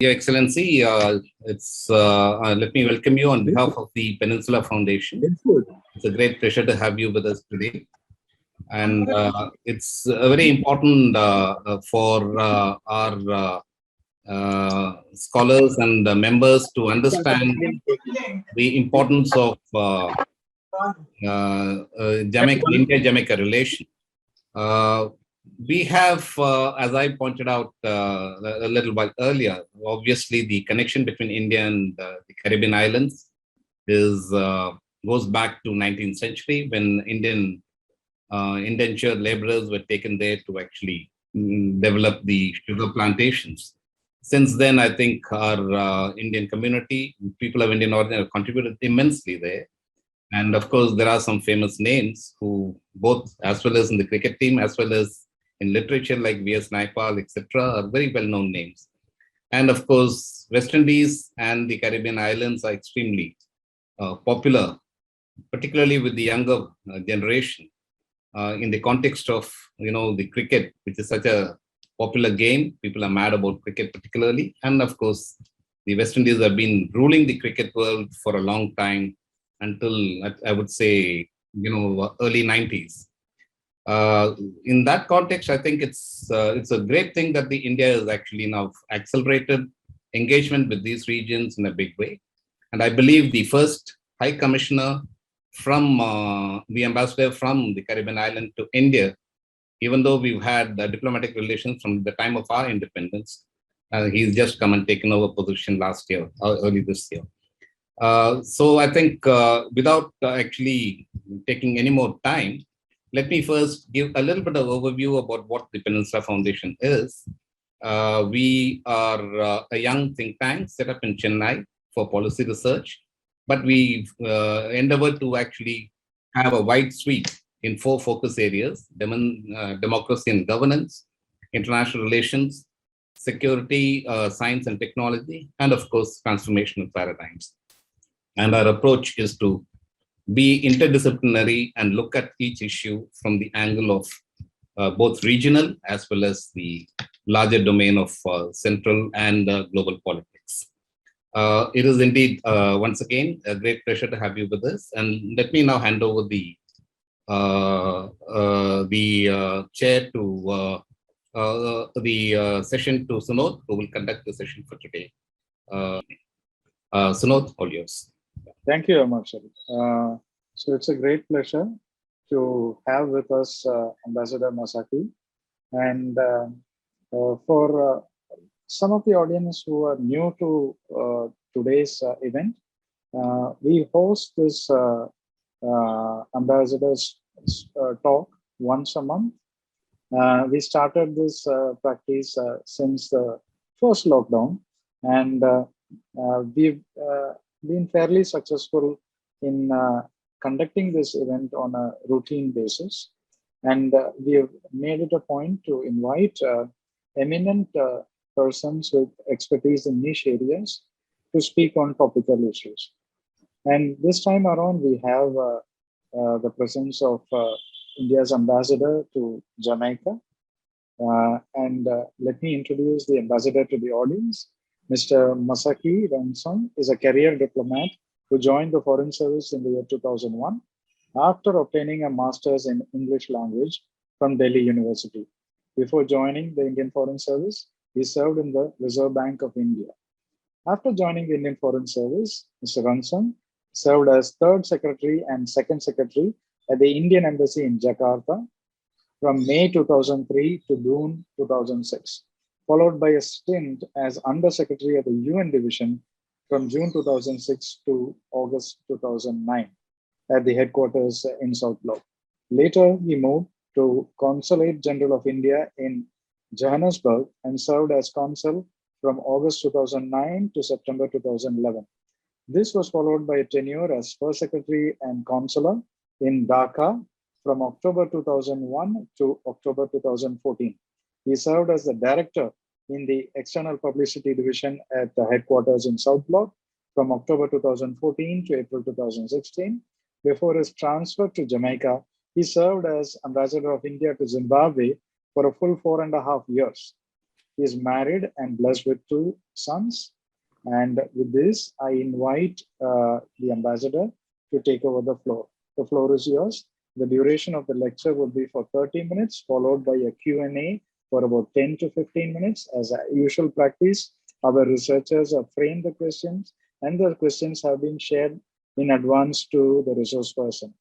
Your Excellency, let me welcome you on behalf of the Peninsula Foundation. It's a great pleasure to have you with us today. And it's very important for our scholars and members to understand the importance of India-Jamaica relation. We have, as I pointed out a little while earlier, obviously the connection between India and the Caribbean Islands goes back to 19th century when Indian indentured laborers were taken there to actually develop the sugar plantations. Since then, I think our Indian community, people of Indian origin, have contributed immensely there. And of course, there are some famous names who both, as well as in the cricket team, as well as in literature like V.S. Naipaul, etc., are very well-known names. And of course, West Indies and the Caribbean Islands are extremely popular, particularly with the younger generation, in the context of, the cricket, which is such a popular game. People are mad about cricket particularly. And of course, the West Indies have been ruling the cricket world for a long time until, I would say, early 90s. In that context, I think it's a great thing that the India has actually now accelerated engagement with these regions in a big way. And I believe the first High Commissioner from the ambassador from the Caribbean island to India, even though we've had diplomatic relations from the time of our independence, he's just come and taken over position last year, early this year. So I think without actually taking any more time, let me first give a little bit of overview about what the Peninsula Foundation is. We are a young think tank set up in Chennai for policy research, but we've endeavored to actually have a wide sweep in 4 focus areas: democracy and governance, international relations, security, science and technology, and of course, transformational paradigms. And our approach is to be interdisciplinary and look at each issue from the angle of both regional as well as the larger domain of central and global politics. It is indeed, once again, a great pleasure to have you with us. And let me now hand over the chair to the session to Sunod, who will conduct the session for today. Sunod, all yours. Thank you, Marshal. So it's a great pleasure to have with us Ambassador Masakui. And for some of the audience who are new to today's event, we host this ambassador's talk once a month. We started this practice since the first lockdown, and we've been fairly successful in conducting this event on a routine basis. And we have made it a point to invite eminent persons with expertise in niche areas to speak on topical issues. And this time around, we have the presence of India's ambassador to Jamaica. And let me introduce the ambassador to the audience. Mr. Masakui Rungsung is a career diplomat who joined the Foreign Service in the year 2001 after obtaining a master's in English language from Delhi University. Before joining the Indian Foreign Service, he served in the Reserve Bank of India. After joining the Indian Foreign Service, Mr. Rungsung served as Third Secretary and Second Secretary at the Indian Embassy in Jakarta from May 2003 to June 2006. Followed by a stint as Under Secretary at the UN Division from June 2006 to August 2009 at the headquarters in South Block. Later, he moved to Consulate General of India in Johannesburg and served as consul from August 2009 to September 2011. This was followed by a tenure as First Secretary and Consular in Dhaka from October 2001 to October 2014. He served as the director in the External Publicity Division at the headquarters in South Block from October 2014 to April 2016. Before his transfer to Jamaica, he served as Ambassador of India to Zimbabwe for a full 4.5 years. He is married and blessed with 2 sons. And with this, I invite the ambassador to take over the floor. The floor is yours. The duration of the lecture will be for 30 minutes, followed by a Q&A for about 10 to 15 minutes. As a usual practice, our researchers have framed the questions, and the questions have been shared in advance to the resource person.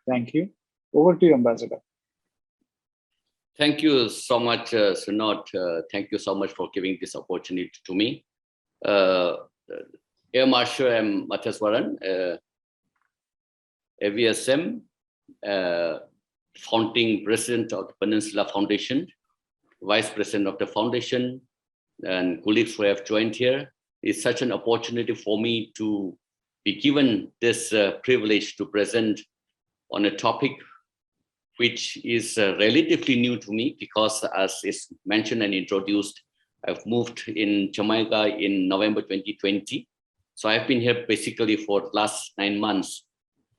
Thank you. Over to you, Ambassador. Thank you so much, Sunod. Thank you so much for giving this opportunity to me. Air Marshal and Matheswaran, AVSM, founding president of the Peninsula Foundation, vice president of the foundation, and colleagues who have joined here. It's such an opportunity for me to be given this privilege to present on a topic which is relatively new to me, because as is mentioned and introduced, I've moved in Jamaica in November 2020. So I've been here basically for the last 9 months.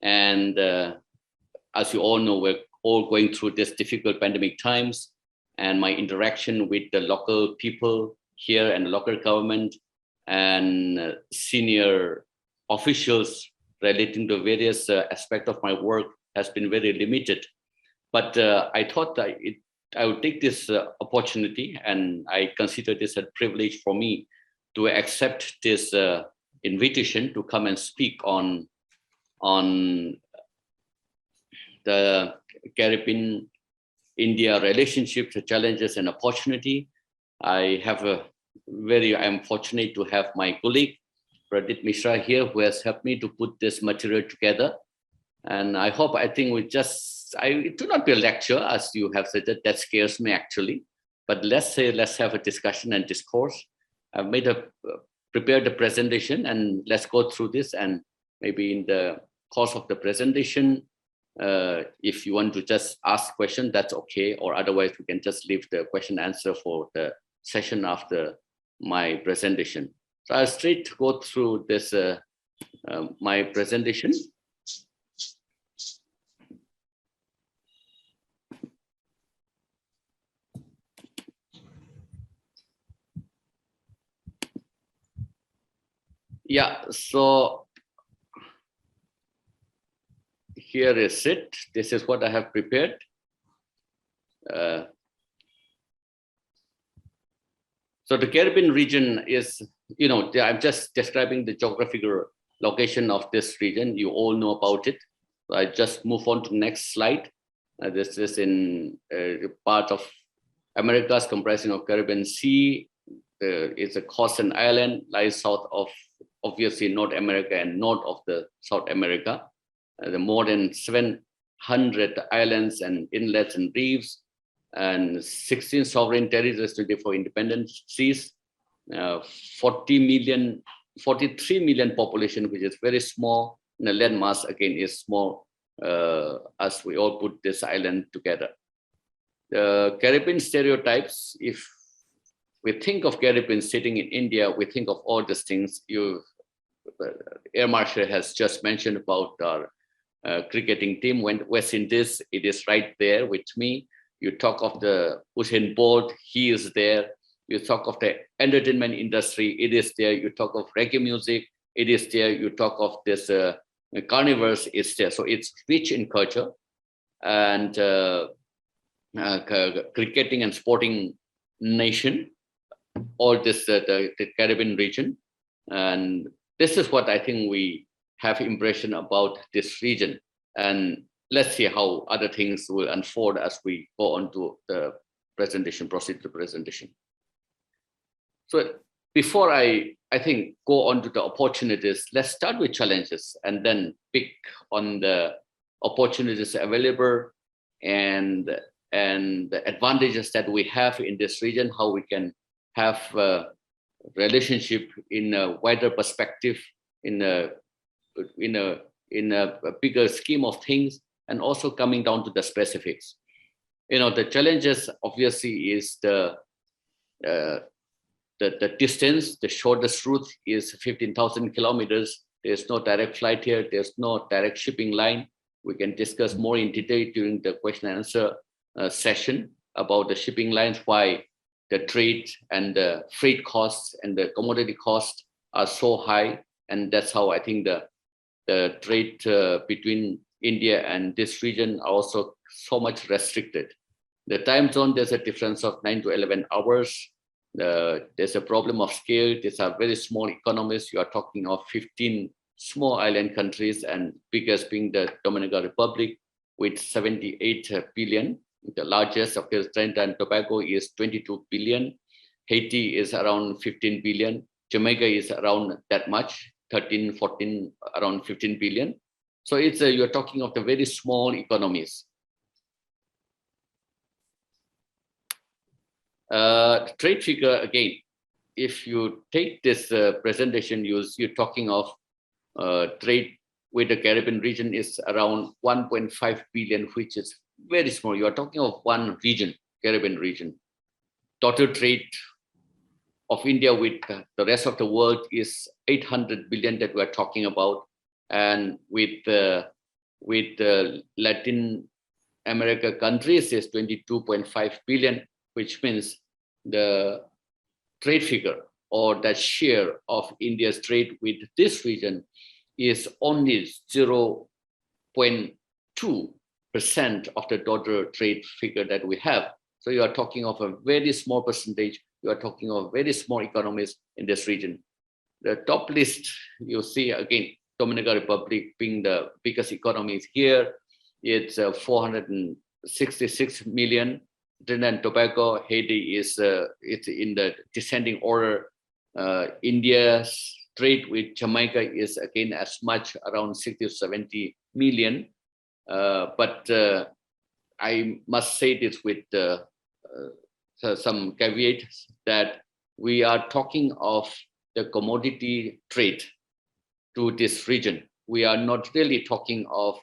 And as you all know, we're all going through this difficult pandemic times, and my interaction with the local people here and the local government and senior officials relating to various aspects of my work has been very limited. But I thought that I would take this opportunity, and I consider this a privilege for me to accept this invitation to come and speak on the Caribbean India relationships, the challenges and opportunity. I'm fortunate to have my colleague Retd Mishra here, who has helped me to put this material together. And I think it will not be a lecture, as you have said, that scares me actually. But let's have a discussion and discourse. I've prepared a presentation, and let's go through this. And maybe in the course of the presentation, if you want to just ask questions, that's okay. Or otherwise, we can just leave the question answer for the session after my presentation. So I'll straight go through this, my presentation. Yeah, so here is it. This is what I have prepared. So the Caribbean region is, I'm just describing the geographical location of this region. You all know about it. So I just move on to the next slide. This is in part of Americas comprising of Caribbean Sea. It's a coast and island, lies south of, obviously, North America and north of the South America. The more than 700 islands and inlets and reefs, and 16 sovereign territories, 24 independent seas, 43 million population, which is very small. And the land mass, again, is small as we all put this island together. The Caribbean stereotypes, if we think of Caribbean sitting in India, we think of all these things. Air Marshal has just mentioned about our cricketing team. When West Indies, it is right there with me. You talk of the Usain Bolt, he is there. You talk of the entertainment industry, it is there. You talk of reggae music, it is there. You talk of this carnivores, it's there. So it's rich in culture and cricketing and sporting nation, all this, the Caribbean region. And this is what I think we have impression about this region. And let's see how other things will unfold as we go on to the presentation, proceed to the presentation. So before I think go on to the opportunities, let's start with challenges and then pick on the opportunities available and the advantages that we have in this region, how we can have a relationship in a wider perspective, in a bigger scheme of things, and also coming down to the specifics. The challenges obviously is the distance. The shortest route is 15,000 kilometers. There's no direct flight here. There's no direct shipping line. We can discuss more in detail during the question and answer session about the shipping lines, why the trade and the freight costs and the commodity costs are so high. And that's how I think the trade between India and this region are also so much restricted. The time zone, there's a difference of 9 to 11 hours. There's a problem of scale. These are very small economies. You are talking of 15 small island countries, and biggest being the Dominican Republic with 78 billion. The largest of Trinidad and Tobago is 22 billion. Haiti is around 15 billion. Jamaica is around that much, 13, 14, around 15 billion. So it's you're talking of the very small economies. Trade figure, again, if you take this presentation, you're talking of trade with the Caribbean region is around 1.5 billion, which is very small. You are talking of one region, Caribbean region. Total trade of India with the rest of the world is 800 billion that we're talking about. And with Latin America countries is 22.5 billion, which means the trade figure or that share of India's trade with this region is only 0.2% of the total trade figure that we have. So you are talking of a very small percentage. You are talking of very small economies in this region. The top list, you see again, Dominican Republic being the biggest economy here. It's 466 million. Trinidad and Tobago, Haiti is it's in the descending order. India's trade with Jamaica is again as much around 60 to 70 million. But I must say this with some caveats that we are talking of the commodity trade to this region. We are not really talking of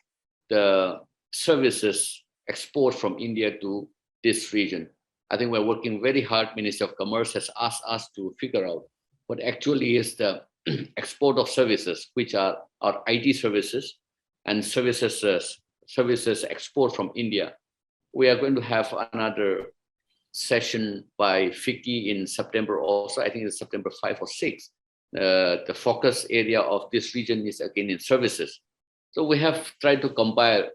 the services export from India to this region. I think we're working very hard. Ministry of Commerce has asked us to figure out what actually is the export of services, which are our IT services and services export from India. We are going to have another session by FICCI in September also. I think it's September 5 or 6. The focus area of this region is again in services. So we have tried to compile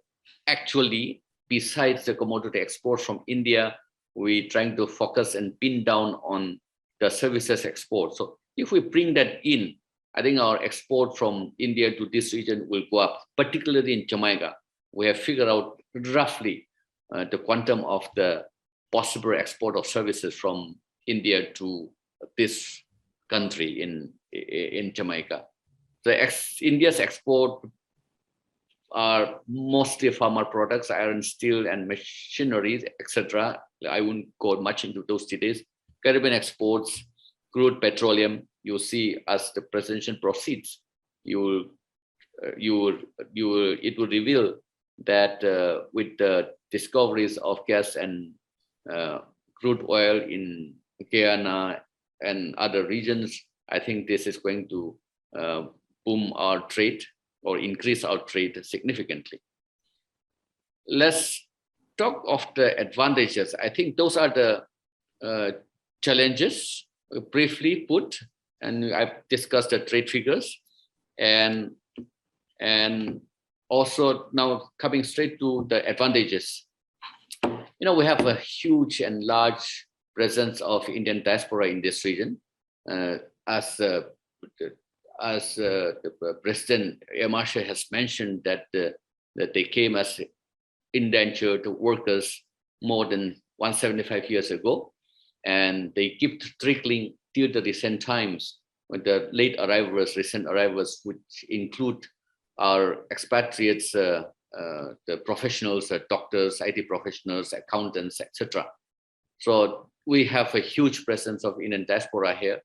actually, besides the commodity export from India, we're trying to focus and pin down on the services export. So if we bring that in, I think our export from India to this region will go up, particularly in Jamaica. We have figured out roughly the quantum of the possible export of services from India to this country in Jamaica. So India's export are mostly farmer products, iron, steel, and machinery, etc. I won't go much into those details. Caribbean exports, crude petroleum. You see, as the presentation proceeds, it will reveal that with the discoveries of gas and crude oil in Guyana and other regions, I think this is going to boom our trade or increase our trade significantly. Let's talk of the advantages. I think those are the challenges briefly put, and I've discussed the trade figures, and also now coming straight to the advantages. You know, we have a huge and large presence of Indian diaspora in this region. As the President Marshal has mentioned that they came as indentured workers more than 175 years ago, and they keep trickling till the recent times with the late arrivals, recent arrivals, which include our expatriates, the professionals, doctors, IT professionals, accountants, etc. So we have a huge presence of Indian diaspora here,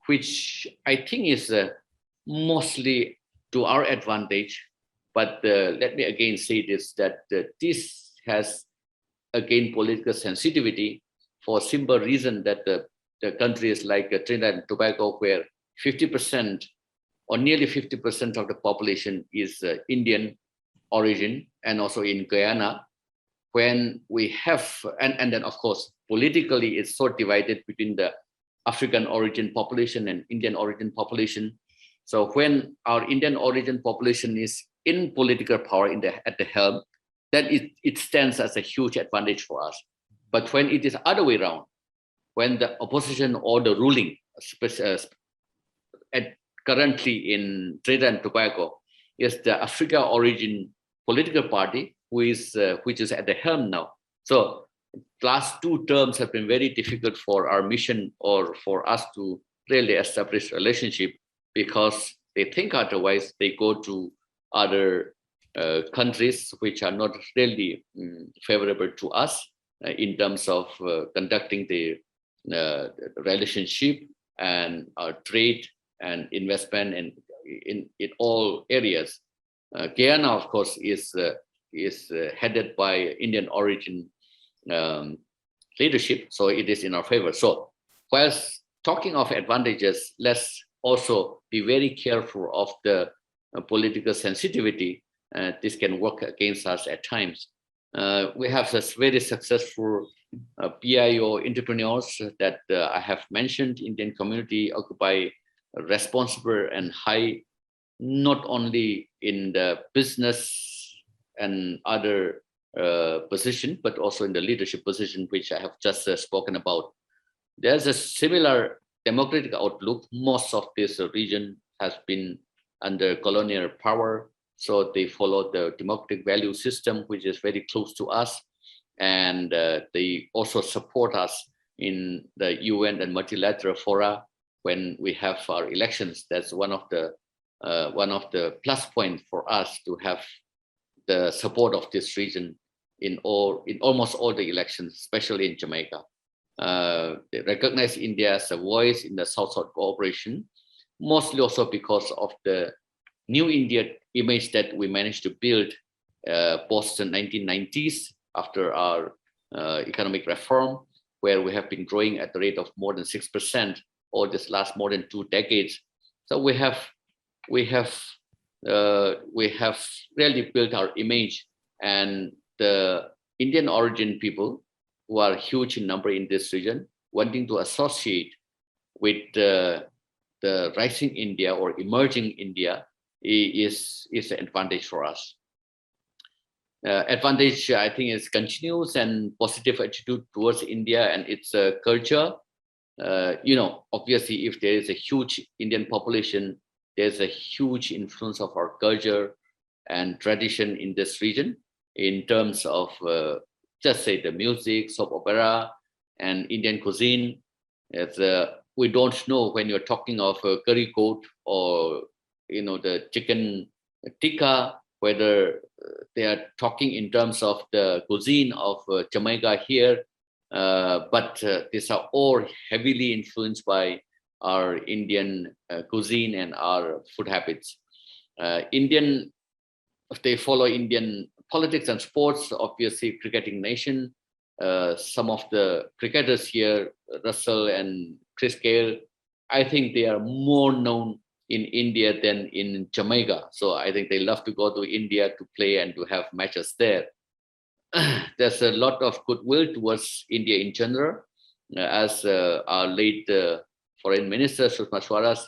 which I think is mostly to our advantage. But let me again say this, that this has again political sensitivity for simple reason that the countries like Trinidad and Tobago, where 50% or nearly 50% of the population is Indian origin, and also in Guyana, when we have, and then of course, politically it's so divided between the African origin population and Indian origin population. So when our Indian origin population is in political power at the helm, then it stands as a huge advantage for us. But when it is other way around, when the opposition or the ruling, currently in Trinidad and Tobago, is the Africa origin political party which is at the helm now. So last 2 terms have been very difficult for our mission or for us to really establish a relationship, because they think otherwise. They go to other countries which are not really favorable to us in terms of conducting the relationship and trade and investment and in all areas. Guyana, of course, is headed by Indian origin leadership, so it is in our favor. So whilst talking of advantages, let's also be very careful of the political sensitivity. This can work against us at times. We have this very successful PIO entrepreneurs that I have mentioned. Indian community occupy a responsible and high, not only in the business and other position, but also in the leadership position, which I have just spoken about. There's a similar democratic outlook. Most of this region has been under colonial power, so they follow the democratic value system, which is very close to us, and they also support us in the UN and multilateral fora when we have our elections. That's one of the plus points for us to have the support of this region in almost all the elections, especially in Jamaica. They recognize India as a voice in the South-South cooperation, mostly also because of the new India image that we managed to build post the 1990s after our economic reform, where we have been growing at the rate of more than 6% over this last more than 2 decades. So we have really built our image, and the Indian origin people, who are huge in number in this region, wanting to associate with the rising India or emerging India is an advantage for us. Advantage, I think, is continuous and positive attitude towards India and its culture. Obviously, if there is a huge Indian population, there's a huge influence of our culture and tradition in this region in terms of just say the music, soap opera, and Indian cuisine. We don't know when you're talking of a curry goat or the chicken tikka, whether they are talking in terms of the cuisine of Jamaica here, but these are all heavily influenced by our Indian cuisine and our food habits. They follow Indian politics and sports, obviously cricketing nation. Some of the cricketers here, Russell and Chris Gale, I think they are more known in India than in Jamaica. So I think they love to go to India to play and to have matches there. There's a lot of goodwill towards India in general, as our late Foreign Minister, Sushma Swaraj,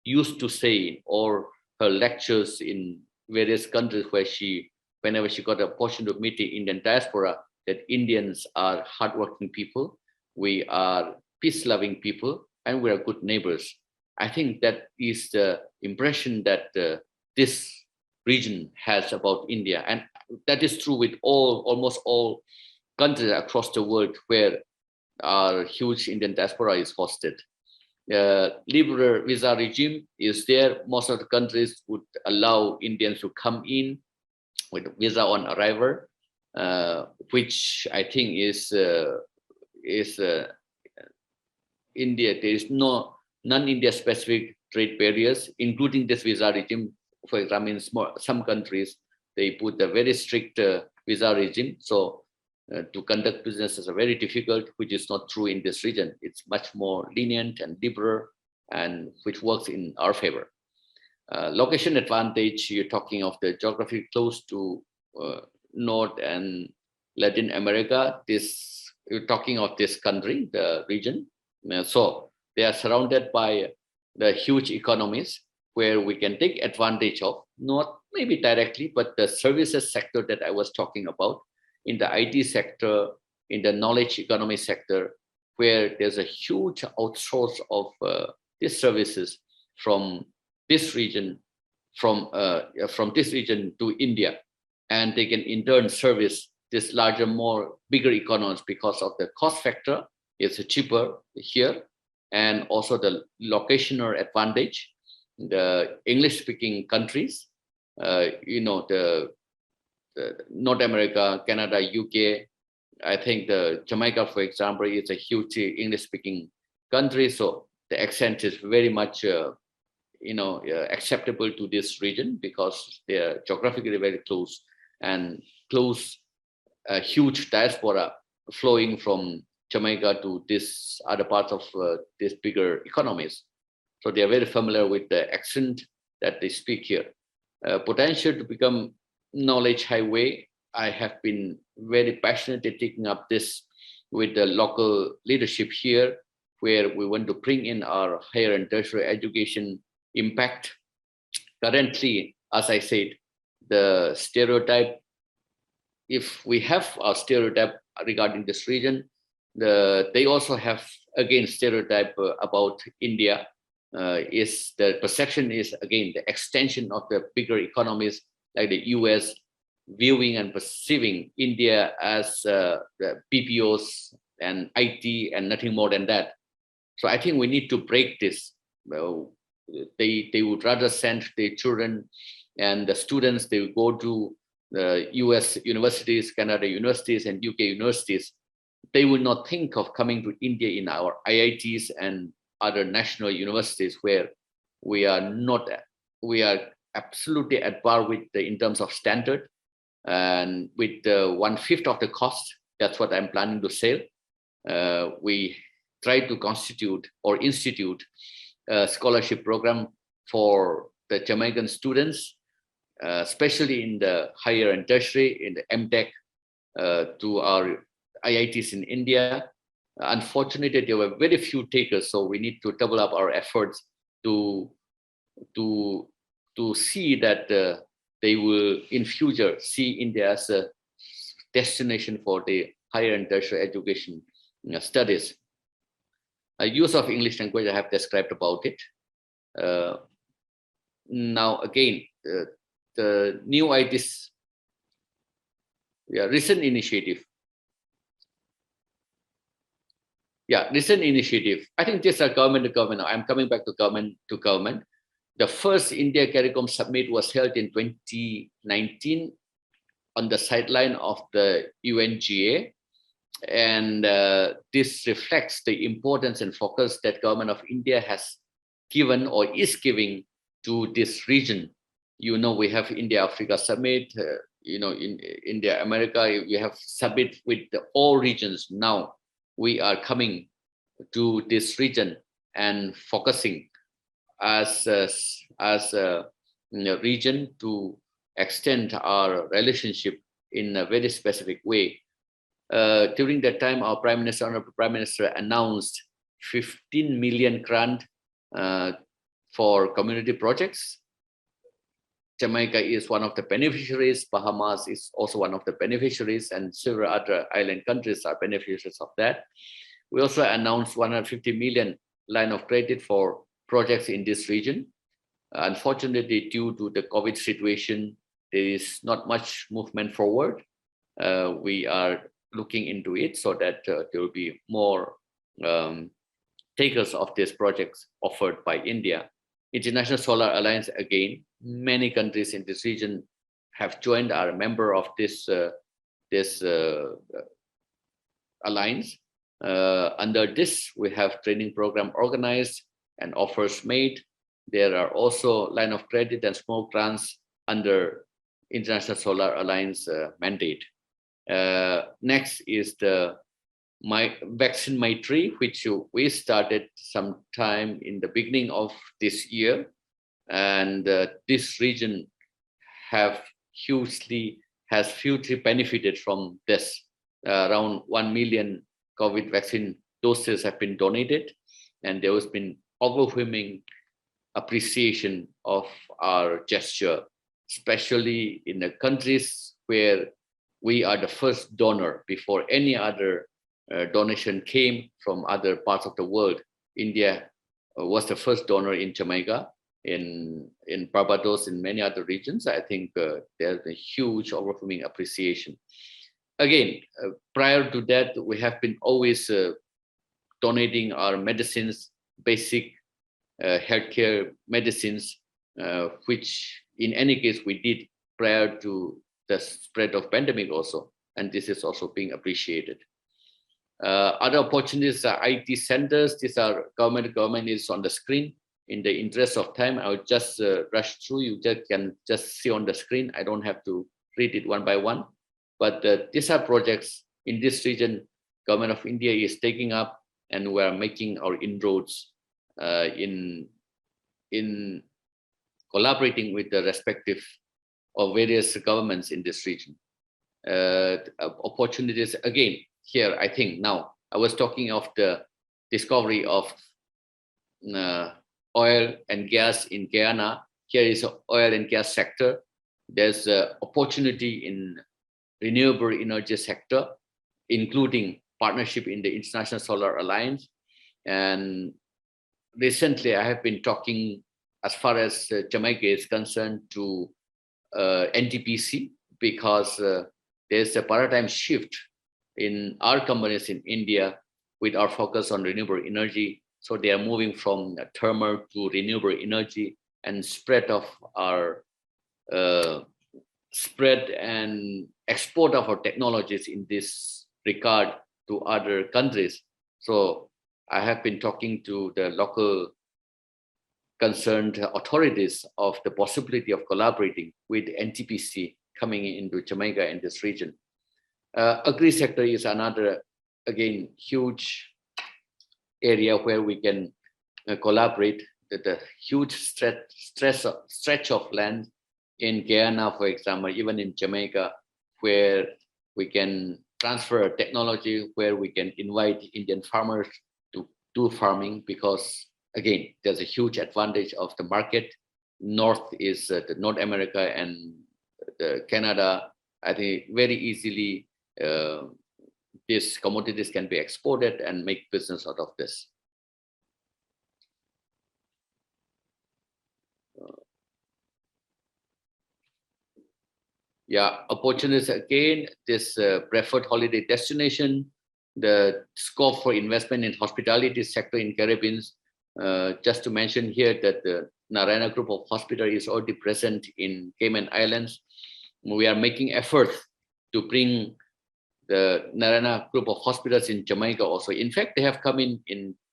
used to say in all her lectures in various countries whenever she got a opportunity to meet the Indian diaspora, that Indians are hardworking people, we are peace-loving people, and we are good neighbors. I think that is the impression that this region has about India, and that is true with almost all countries across the world where our huge Indian diaspora is hosted. Liberal visa regime is there. Most of the countries would allow Indians to come in with visa on arrival, which I think is India. There is no non-India specific trade barriers, including this visa regime. For example, in some countries, they put a very strict visa regime. So to conduct business is very difficult, which is not true in this region. It's much more lenient and liberal, and which works in our favor. Location advantage, you're talking of the geography close to North and Latin America. This you're talking of this country, the region. So they are surrounded by the huge economies where we can take advantage of, not maybe directly, but the services sector that I was talking about, in the IT sector, in the knowledge economy sector, where there's a huge outsource of these services from this region, from this region to India, and they can in turn service this larger, bigger economies because of the cost factor is cheaper here, and also the locational advantage. The English-speaking countries, the North America, Canada, UK. I think the Jamaica, for example, is a huge English-speaking country, so the accent is very much, acceptable to this region because they are geographically very close, and a huge diaspora flowing from Jamaica to this other parts of these bigger economies. So they are very familiar with the accent that they speak here. Potential to become knowledge highway. I have been very passionately taking up this with the local leadership here, where we want to bring in our higher and tertiary education impact. Currently, as I said, the stereotype, if we have a stereotype regarding this region, they also have, again, stereotype about India. Is the perception is, again, the extension of the bigger economies like the US, viewing and perceiving India as the BPOs and IT and nothing more than that. So I think we need to break this. Well, they would rather send their children and the students, they will go to the US universities, Canada universities, and UK universities. They will not think of coming to India in our IITs and other national universities, where we are absolutely at par with in terms of standard, and with 1/5 of the cost. That's what I'm planning to say. We try to constitute or institute a scholarship program for the Jamaican students, especially in the higher and tertiary, in the MTech, to our IITs in India. Unfortunately, there were very few takers, so we need to double up our efforts to see that they will in future see India as a destination for the higher and tertiary education studies. Use of English language, I have described about it. Now again, the new ITs, recent initiative. Recent initiative. I think these are government to government. I'm coming back to government. The first India CARICOM Summit was held in 2019 on the sideline of the UNGA. And this reflects the importance and focus that government of India has given or is giving to this region. We have India-Africa Summit, in India-America, we have summit with all regions. Now we are coming to this region and focusing as a region to extend our relationship in a very specific way. During that time, our Honorable Prime Minister announced 15 million grant for community projects. Jamaica is one of the beneficiaries. Bahamas is also one of the beneficiaries, and several other island countries are beneficiaries of that. We also announced 150 million line of credit for projects in this region. Unfortunately, due to the COVID situation, there is not much movement forward. We are looking into it so that there will be more takers of these projects offered by India. International Solar Alliance, again, many countries in this region have joined, are a member of this alliance. Under this, we have training program organized and offers made. There are also line of credit and small grants under International Solar Alliance mandate. Next is the Vaccine Maitri, which we started sometime in the beginning of this year. And this region has hugely benefited from this. Around 1 million COVID vaccine doses have been donated, and there has been overwhelming appreciation of our gesture, especially in the countries where we are the first donor before any other donation came from other parts of the world. India was the first donor in Jamaica, in Barbados, in many other regions. I think there's a huge overwhelming appreciation. Again, prior to that, we have been always donating our medicines, basic healthcare medicines, which in any case we did prior to the spread of pandemic also, and this is also being appreciated. Other opportunities are IT centers. These are government is on the screen. In the interest of time, I'll just rush through. You can just see on the screen. I don't have to read it one by one, but these are projects in this region. Government of India is taking up, and we are making our inroads in collaborating with the respective or various governments in this region. Opportunities again here. I think now I was talking of the discovery of oil and gas in Guyana. Here is an oil and gas sector. There's an opportunity in renewable energy sector, including partnership in the International Solar Alliance. And recently I have been talking, as far as Jamaica is concerned, to NTPC, because there's a paradigm shift in our companies in India with our focus on renewable energy. So they are moving from thermal to renewable energy, and spread of our spread and export of our technologies in this regard to other countries. So I have been talking to the local concerned authorities of the possibility of collaborating with NTPC coming into Jamaica in this region. Agri sector is another, again, huge area where we can collaborate. The huge stretch of land in Guyana, for example, even in Jamaica, where we can transfer technology, where we can invite Indian farmers to do farming, because again, there's a huge advantage of the market. North is the North America and the Canada. I think very easily these commodities can be exported and make business out of this. Yeah, opportunities again, this preferred holiday destination, the scope for investment in hospitality sector in Caribbean. Just to mention here that the Narayana Group of Hospitals is already present in Cayman Islands. We are making efforts to bring the Narayana Group of Hospitals in Jamaica also. In fact, they have come in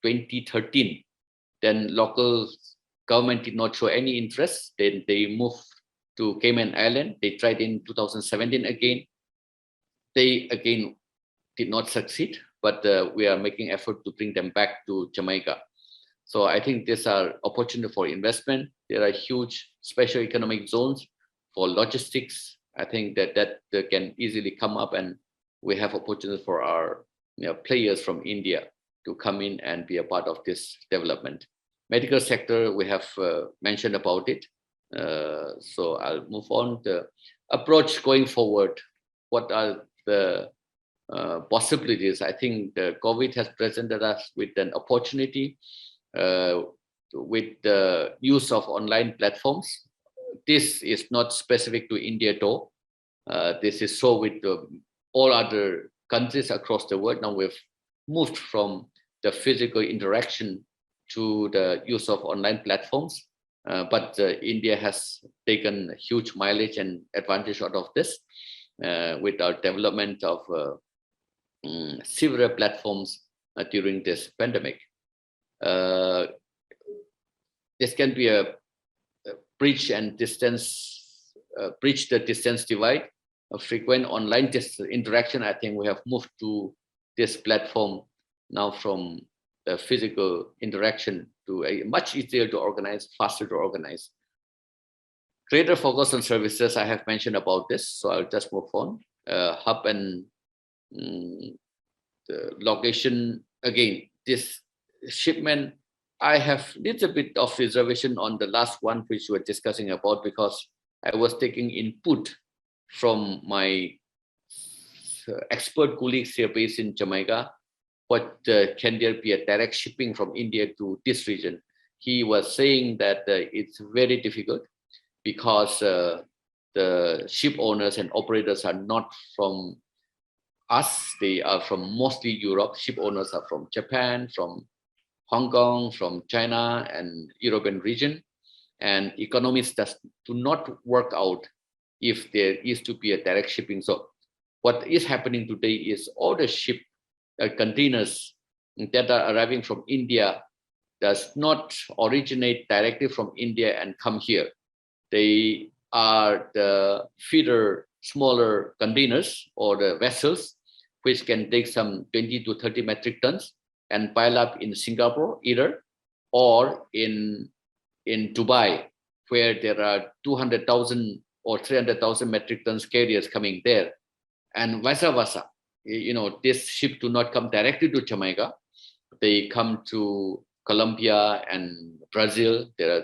2013. Then local government did not show any interest. Then they moved to Cayman Island. They tried in 2017 again. They again did not succeed, but we are making effort to bring them back to Jamaica. So I think these are opportunity for investment. There are huge special economic zones for logistics. I think that can easily come up, and we have opportunity for our players from India to come in and be a part of this development. Medical sector, we have mentioned about it. So I'll move on. The approach going forward, what are the possibilities? I think the COVID has presented us with an opportunity with the use of online platforms. This is not specific to India though. This is so with all other countries across the world. Now we've moved from the physical interaction to the use of online platforms. But India has taken huge mileage and advantage out of this with our development of several platforms during this pandemic. This can be a bridge the distance divide. A frequent online interaction. I think we have moved to this platform now from the physical interaction to a much easier to organize, faster to organize. Greater focus on services, I have mentioned about this, so I'll just move on. Hub and location, again, this shipment, I have little bit of reservation on the last one, which we were discussing about, because I was taking input from my expert colleagues here based in Jamaica. What can there be a direct shipping from India to this region? He was saying that it's very difficult because the ship owners and operators are not from us. They are from mostly Europe. Ship owners are from Japan, from Hong Kong, from China and European region. And economics do not work out if there is to be a direct shipping. So what is happening today is all the ship containers that are arriving from India does not originate directly from India and come here. They are the feeder smaller containers or the vessels, which can take some 20 to 30 metric tons and pile up in Singapore either, or in Dubai, where there are 200,000 or 300,000 metric tons carriers coming there, and vice versa. This ship do not come directly to Jamaica. They come to Colombia and Brazil. There are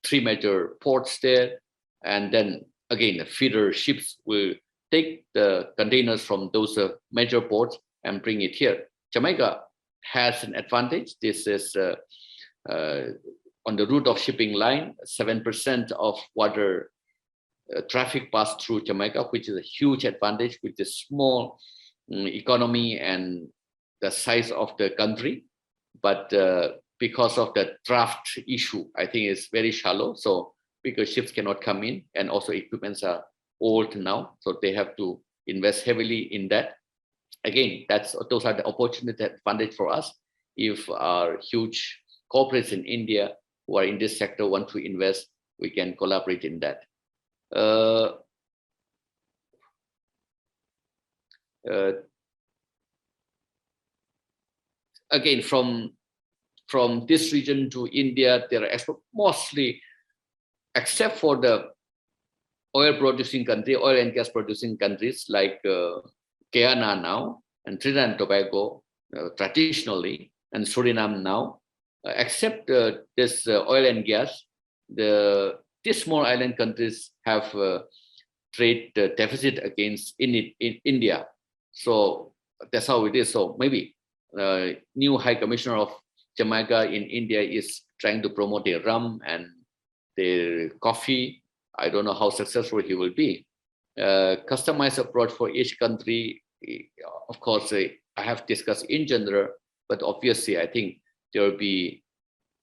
3 major ports there. And then again, the feeder ships will take the containers from those major ports and bring it here. Jamaica has an advantage. This is on the route of shipping line, 7% of water traffic pass through Jamaica, which is a huge advantage with the small economy and the size of the country. But because of the draft issue, I think it's very shallow. So bigger ships cannot come in, and also equipments are old now. So they have to invest heavily in that. Again, those are the opportunity advantage for us. If our huge corporates in India who are in this sector want to invest, we can collaborate in that. Again, from this region to India, there are mostly, except for the oil and gas producing countries like Guyana now, and Trinidad and Tobago traditionally, and Suriname now, except this oil and gas, these small island countries have trade deficit against India. So that's how it is. So maybe new High Commissioner of Jamaica in India is trying to promote their rum and their coffee. I don't know how successful he will be. Customized approach for each country, of course, I have discussed in general, but obviously I think there will be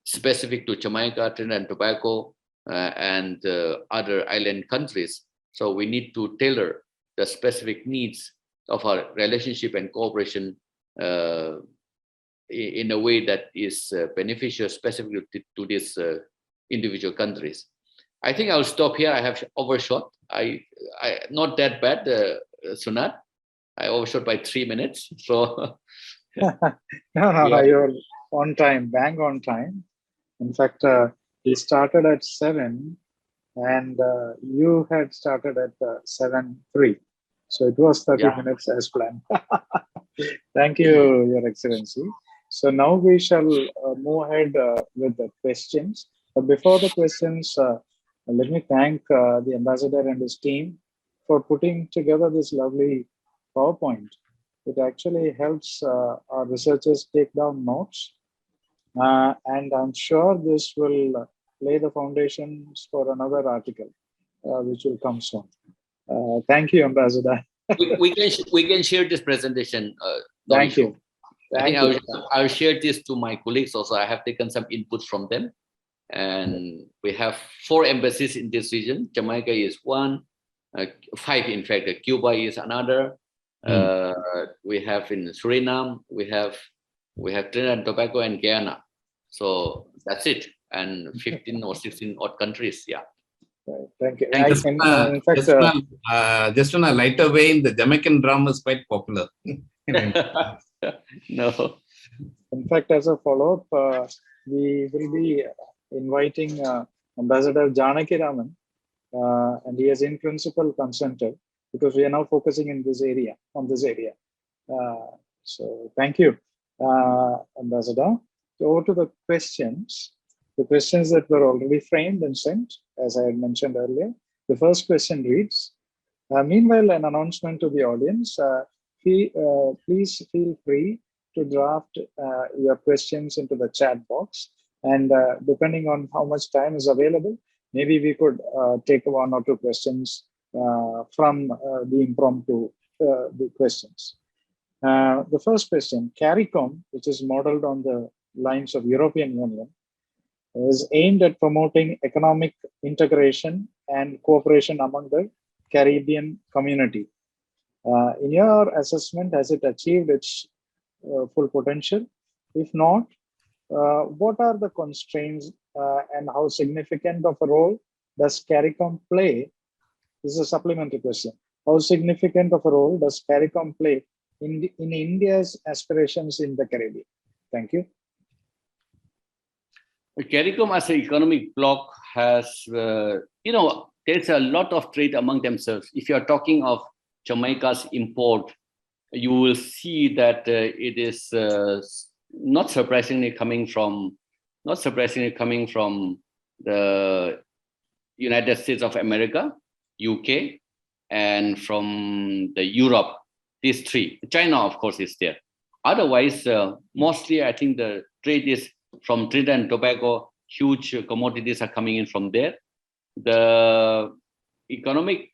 specific to Jamaica, Trinidad and Tobago, and other island countries. So we need to tailor the specific needs of our relationship and cooperation in a way that is beneficial specifically to these individual countries. I think I'll stop here. I have overshot. I not that bad, Sunod. I overshot by 3 minutes. So no, you're on time, bang on time. In fact, we started at 7, and you had started at 7:03. So it was 30 minutes as planned. Thank you, Your Excellency. So now we shall move ahead with the questions. But before the questions, let me thank the ambassador and his team for putting together this lovely PowerPoint. It actually helps our researchers take down notes. And I'm sure this will lay the foundations for another article, which will come soon. Thank you, Ambassador. we can share this presentation. Thank you. I think I'll share this to my colleagues also. I have taken some inputs from them. And we have 4 embassies in this region. Jamaica is 1, 5 in fact. Cuba is another. We have in Suriname, we have Trinidad and Tobago and Guyana. So that's it. And 15 or 16 odd countries. Yeah. Right. Thank you. In fact, just on a lighter vein, the Jamaican drum is quite popular. No. In fact, as a follow-up, we will be inviting Ambassador Janaki Raman, and he has in principle consented, because we are now focusing in this area, on this area. So thank you, Ambassador. So over to the questions. The questions that were already framed and sent, as I had mentioned earlier. The first question reads, meanwhile, an announcement to the audience. Please feel free to draft your questions into the chat box. And depending on how much time is available, maybe we could take one or two questions from the impromptu the questions. The first question, CARICOM, which is modeled on the lines of European Union, is aimed at promoting economic integration and cooperation among the Caribbean community. In your assessment, has it achieved its full potential? If not, what are the constraints and how significant of a role does CARICOM play? This is a supplementary question. How significant of a role does CARICOM play in India's aspirations in the Caribbean? Thank you. CARICOM as an economic bloc has, there's a lot of trade among themselves. If you're talking of Jamaica's import, you will see that it is not surprisingly coming from the United States of America, UK, and from the Europe. These three. China, of course, is there. Otherwise, mostly I think the trade is from Trinidad and Tobago. Huge commodities are coming in from there. The economic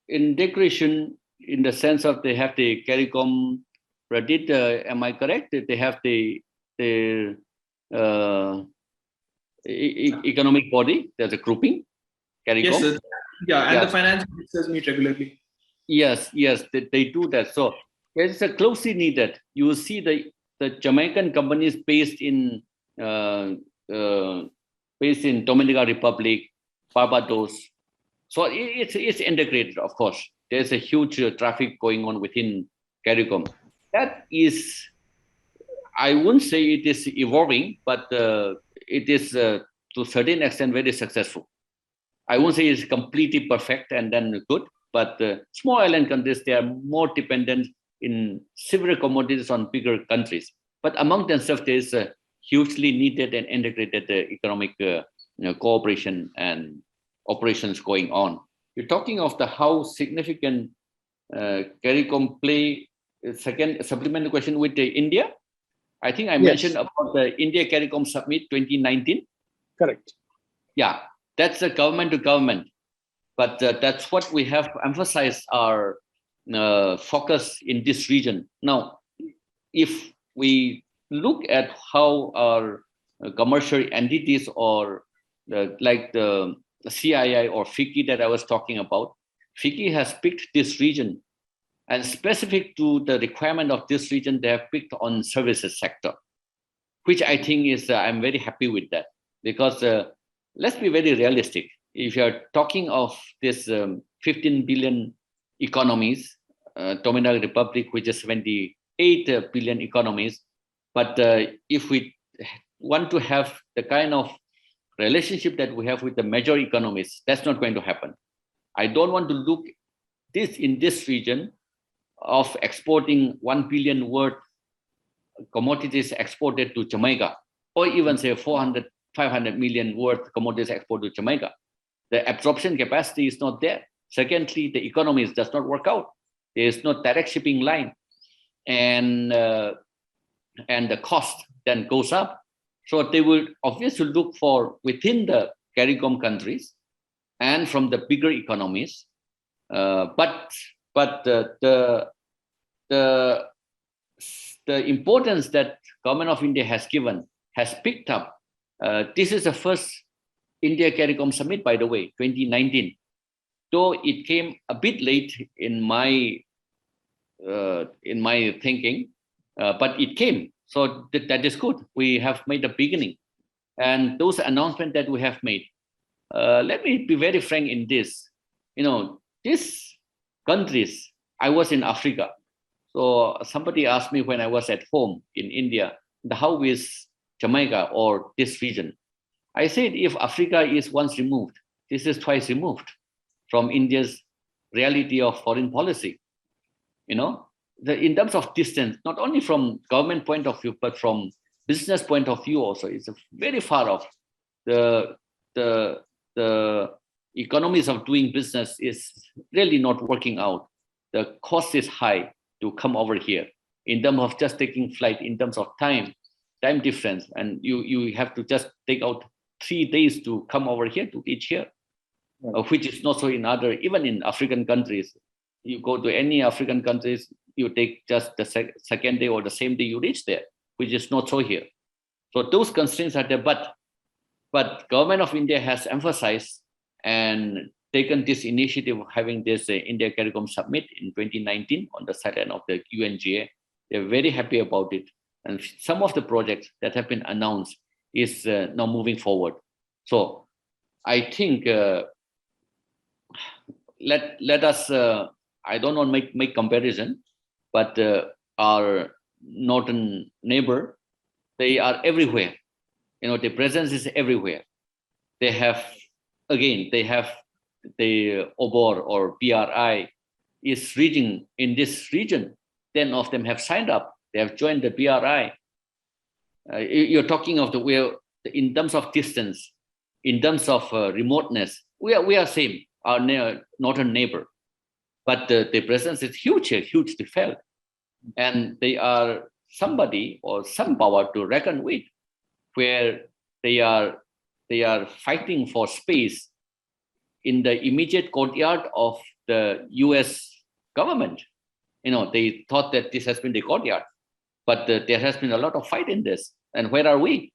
integration, in the sense of they have the CARICOM Retd, am I correct? They have the economic body. There's a grouping. CARICOM. Yes, sir. Yeah, and the finance ministers meet regularly. Yes, they do that. So it's a closely needed. You will see the Jamaican companies based in Dominican Republic, Barbados. So it's integrated, of course. There's a huge traffic going on within CARICOM. That is, I wouldn't say it is evolving, but it is to a certain extent very successful. I won't say it's completely perfect and then good, but small island countries, they are more dependent in several commodities on bigger countries. But among themselves, there is a hugely needed and integrated economic cooperation and operations going on. You're talking of the how significant CARICOM play. Second supplementary question with India. I think I mentioned about the India CARICOM Summit 2019. Correct. Yeah. That's a government to government, but that's what we have emphasized our focus in this region. Now, if we look at how our commercial entities or like the CII or FICI that I was talking about, FICI has picked this region, and specific to the requirement of this region, they have picked on services sector, which I think is, I'm very happy with that, because let's be very realistic. If you're talking of this 15 billion economies, Dominican Republic, which is 78 billion economies, but if we want to have the kind of relationship that we have with the major economies, that's not going to happen. I don't want to look this in this region of exporting 1 billion worth commodities exported to Jamaica, or even say 500 million worth commodities exported to Jamaica. The absorption capacity is not there. Secondly, the economies does not work out. There is no direct shipping line, and the cost then goes up. So they will obviously look for within the CARICOM countries and from the bigger economies. But the importance that government of India has given has picked up. This is the first India CARICOM Summit, by the way, 2019. Though it came a bit late in my thinking, but it came. So that is good. We have made a beginning. And those announcements that we have made, let me be very frank in this. These countries, I was in Africa. So somebody asked me when I was at home in India, how is Jamaica or this region? I said, if Africa is once removed, this is twice removed from India's reality of foreign policy. In terms of distance, not only from government point of view, but from business point of view also, it's very far off. The economies of doing business is really not working out. The cost is high to come over here in terms of just taking flight, in terms of time difference, and you have to just take out 3 days to come over here to reach here, which is not so in even in African countries. You go to any African countries, you take just the second day or the same day you reach there, which is not so here. So those constraints are there, but government of India has emphasized and taken this initiative of having this India CARICOM summit in 2019 on the sideline of the UNGA. They're very happy about it. And some of the projects that have been announced is now moving forward. So I think let us, I don't want to make comparison, but our northern neighbor, they are everywhere. The presence is everywhere. They have the OBOR or BRI is reaching in this region. 10 of them have signed up. They have joined the BRI. You're talking of in terms of distance, in terms of remoteness, we are same, our northern neighbor. But the presence is hugely felt. And they are somebody or some power to reckon with, where they are fighting for space in the immediate courtyard of the US government. They thought that this has been the courtyard, but there has been a lot of fight in this. And where are we?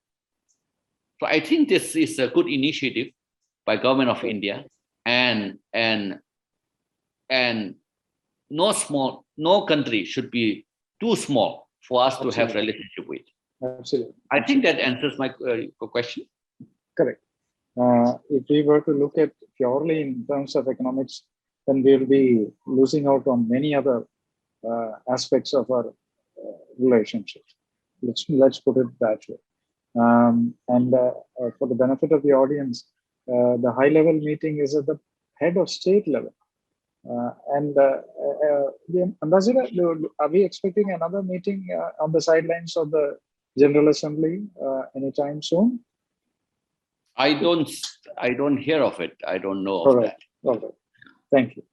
So I think this is a good initiative by government of India, and no country should be too small for us to have relationship with. Absolutely. I think that answers my question. Correct. If we were to look at purely in terms of economics, then we'll be losing out on many other aspects of our relationship. Let's put it that way. For the benefit of the audience, the high-level meeting is at the head of state level. The Ambassador, are we expecting another meeting on the sidelines of the General Assembly anytime soon? I don't hear of it. I don't know of that. All right. Thank you.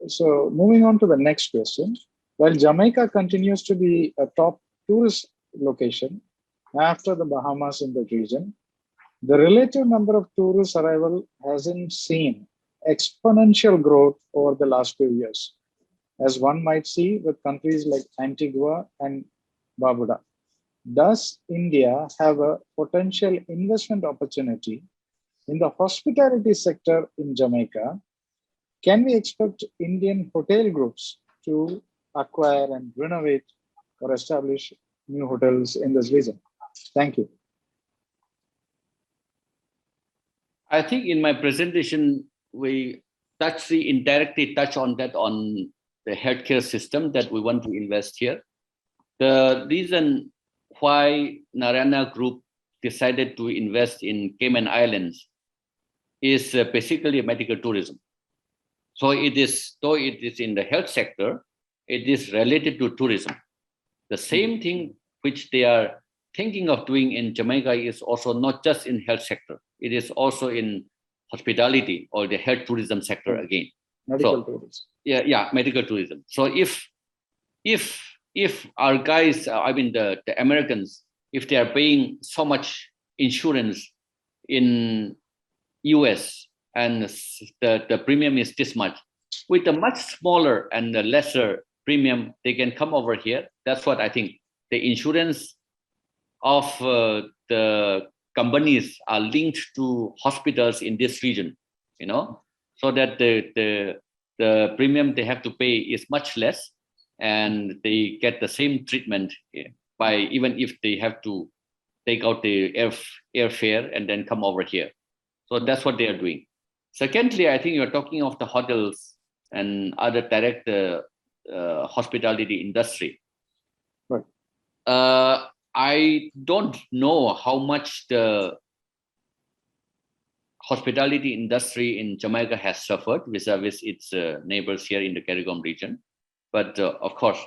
So moving on to the next question. While Jamaica continues to be a top tourist location after the Bahamas in the region, the relative number of tourist arrival hasn't seen exponential growth over the last few years, as one might see with countries like Antigua and Barbuda. Does India have a potential investment opportunity in the hospitality sector in Jamaica? Can we expect Indian hotel groups to acquire and renovate or establish new hotels in this region? Thank you. I think in my presentation, we indirectly touch on that, on the healthcare system that we want to invest here. The reason why Narayana Group decided to invest in Cayman Islands is basically medical tourism. So though it is in the health sector, it is related to tourism. The same thing which they are thinking of doing in Jamaica is also not just in health sector. It is also in hospitality or the health tourism sector again. Medical tourism. Yeah, medical tourism. So if our guys, the Americans, if they are paying so much insurance in US and the premium is this much, with a much smaller and a lesser premium, they can come over here. That's what I think. The insurance of the companies are linked to hospitals in this region, so that the premium they have to pay is much less, and they get the same treatment by even if they have to take out the airfare and then come over here. So that's what they are doing. Secondly, I think you're talking of the hotels and other direct hospitality industry. Right. I don't know how much the hospitality industry in Jamaica has suffered vis-a-vis its neighbors here in the CARICOM region. But of course,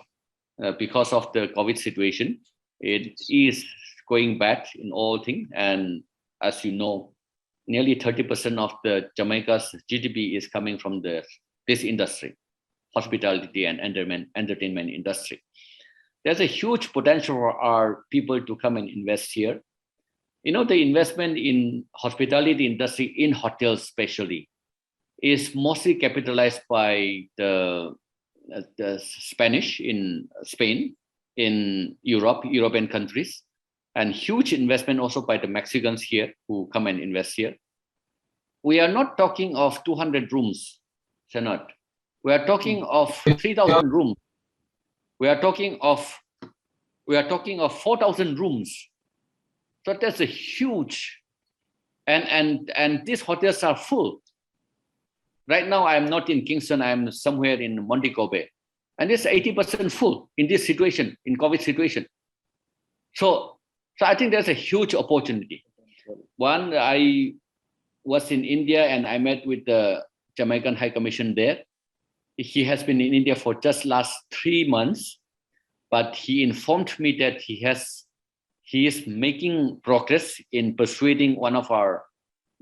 because of the COVID situation, it is going bad in all things. And as you know, nearly 30% of the Jamaica's GDP is coming from this industry, hospitality and entertainment industry. There's a huge potential for our people to come and invest here. You know, the investment in hospitality industry, in hotels especially, is mostly capitalized by the Spanish in Spain, in European countries, and huge investment also by the Mexicans here who come and invest here. We are not talking of 200 rooms, Sunod. We are talking of 3,000 rooms. We are talking of 4,000 rooms. So that's a huge, and these hotels are full. Right now, I'm not in Kingston. I'm somewhere in Montego Bay, and it's 80% full in this situation, in COVID situation. So I think there's a huge opportunity. One, I was in India and I met with the Jamaican High Commission there. He has been in India for just last 3 months, but he informed me that he is making progress in persuading one of our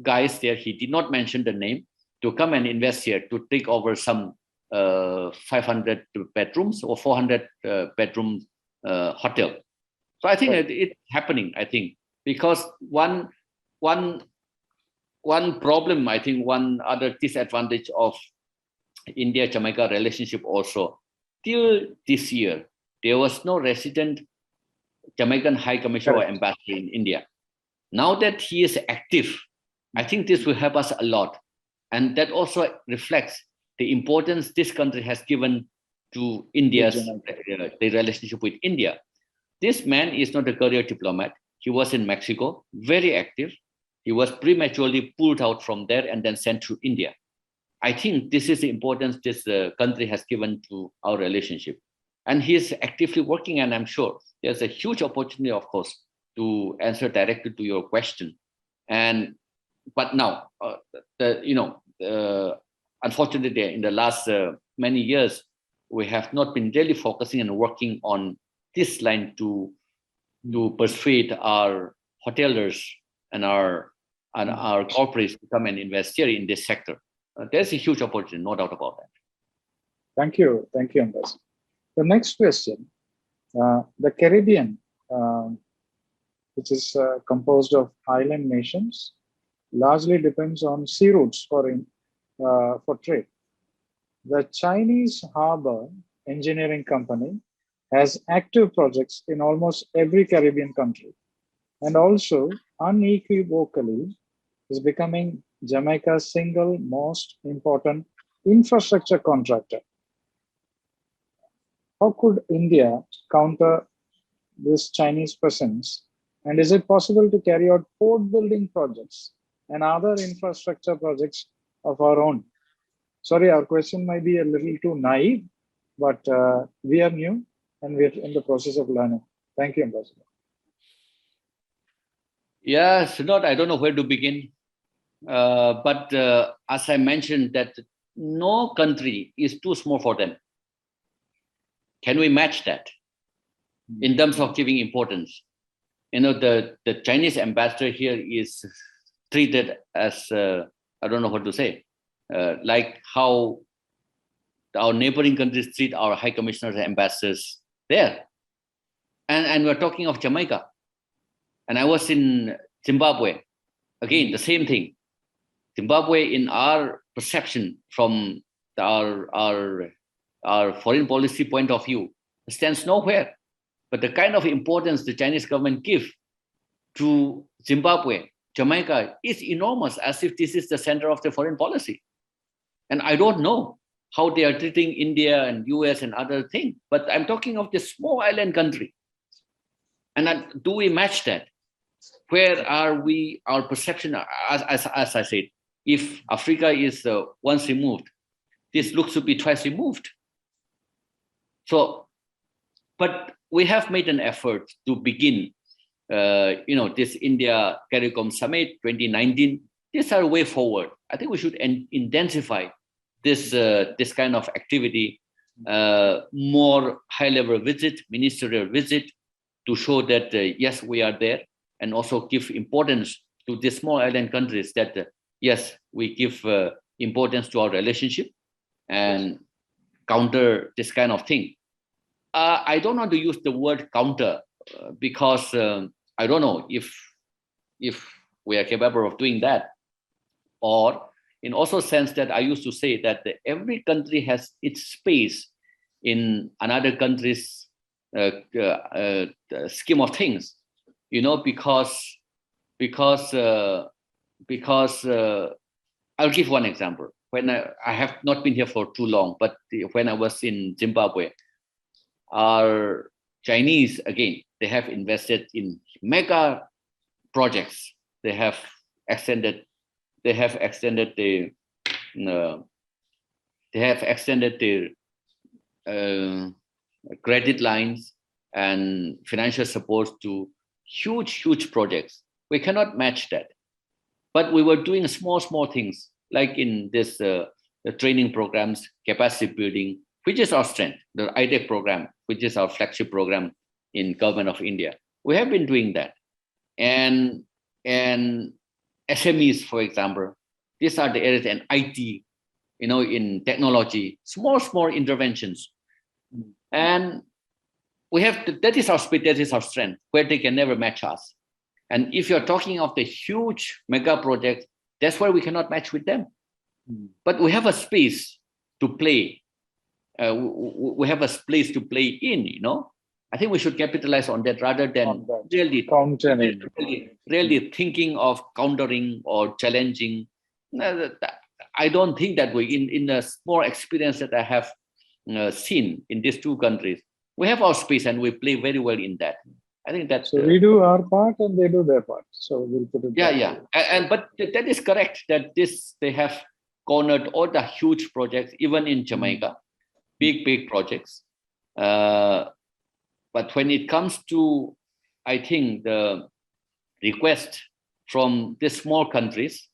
guys there. He did not mention the name, to come and invest here, to take over some 500 bedrooms or 400 bedroom hotel. So I think it's happening, I think, because one problem, I think one other disadvantage of India-Jamaica relationship also, till this year, there was no resident Jamaican High Commissioner or Ambassador in India. Now that he is active, I think this will help us a lot. And that also reflects the importance this country has given to India's the relationship with India. This man is not a career diplomat. He was in Mexico, very active. He was prematurely pulled out from there and then sent to India. I think this is the importance this country has given to our relationship. And he is actively working, and I'm sure there's a huge opportunity, of course, to answer directly to your question. But now, unfortunately, in the last many years, we have not been really focusing and working on this line to persuade our hoteliers and our corporates to come and invest here in this sector. There's a huge opportunity, no doubt about that. Thank you, Ambassador. The next question, the Caribbean, which is composed of island nations, largely depends on sea routes for trade. The Chinese Harbor Engineering Company has active projects in almost every Caribbean country, and also unequivocally is becoming Jamaica's single most important infrastructure contractor. How could India counter this Chinese presence? And is it possible to carry out port building projects and other infrastructure projects of our own? Sorry, our question might be a little too naive, but we are new and we're in the process of learning. Thank you, Ambassador. Yeah, Sunod, I don't know where to begin. But as I mentioned, that no country is too small for them. Can we match that in terms of giving importance? You know, the Chinese ambassador here is treated as, I don't know what to say, like how our neighboring countries treat our high commissioners and ambassadors there. And we're talking of Jamaica. And I was in Zimbabwe. Again, the same thing. Zimbabwe, in our perception from our foreign policy point of view, stands nowhere. But the kind of importance the Chinese government give to Zimbabwe, Jamaica, is enormous, as if this is the center of the foreign policy. And I don't know how they are treating India and US and other things, but I'm talking of this small island country. And do we match that? Where are we, our perception, as I said, if Africa is once removed, this looks to be twice removed. So, but we have made an effort to begin, this India CARICOM Summit 2019. these are way forward. I think we should intensify this this kind of activity, more high-level visit, ministerial visit, to show that yes, we are there, and also give importance to the small island countries that yes, we give importance to our relationship and counter this kind of thing. I don't want to use the word counter because I don't know if we are capable of doing that, or in also sense that I used to say that every country has its space in another country's scheme of things, you know, because I'll give one example. When I have not been here for too long, but when I was in Zimbabwe, our Chinese, again, they have invested in mega projects. They have extended the credit lines and financial support to huge projects. We cannot match that, but we were doing small things like in this the training programs, capacity building, which is our strength. The IDEC program, which is our flagship program in Government of India, we have been doing that, and SMEs, for example, these are the areas, and IT, you know, in technology, small interventions, and we have to, that is our speed, that is our strength, where they can never match us. And if you're talking of the huge mega projects, that's where we cannot match with them. But we have a space to play. We have a place to play in, you know. I think we should capitalize on that rather than really thinking of countering or challenging. I don't think that way. In the small experience that I have seen in these two countries, we have our space and we play very well in that. I think that. So we do our part and they do their part. So we'll put it. But that is correct. That they have cornered all the huge projects, even in Jamaica, big projects. But when it comes to, I think, the request from these small countries,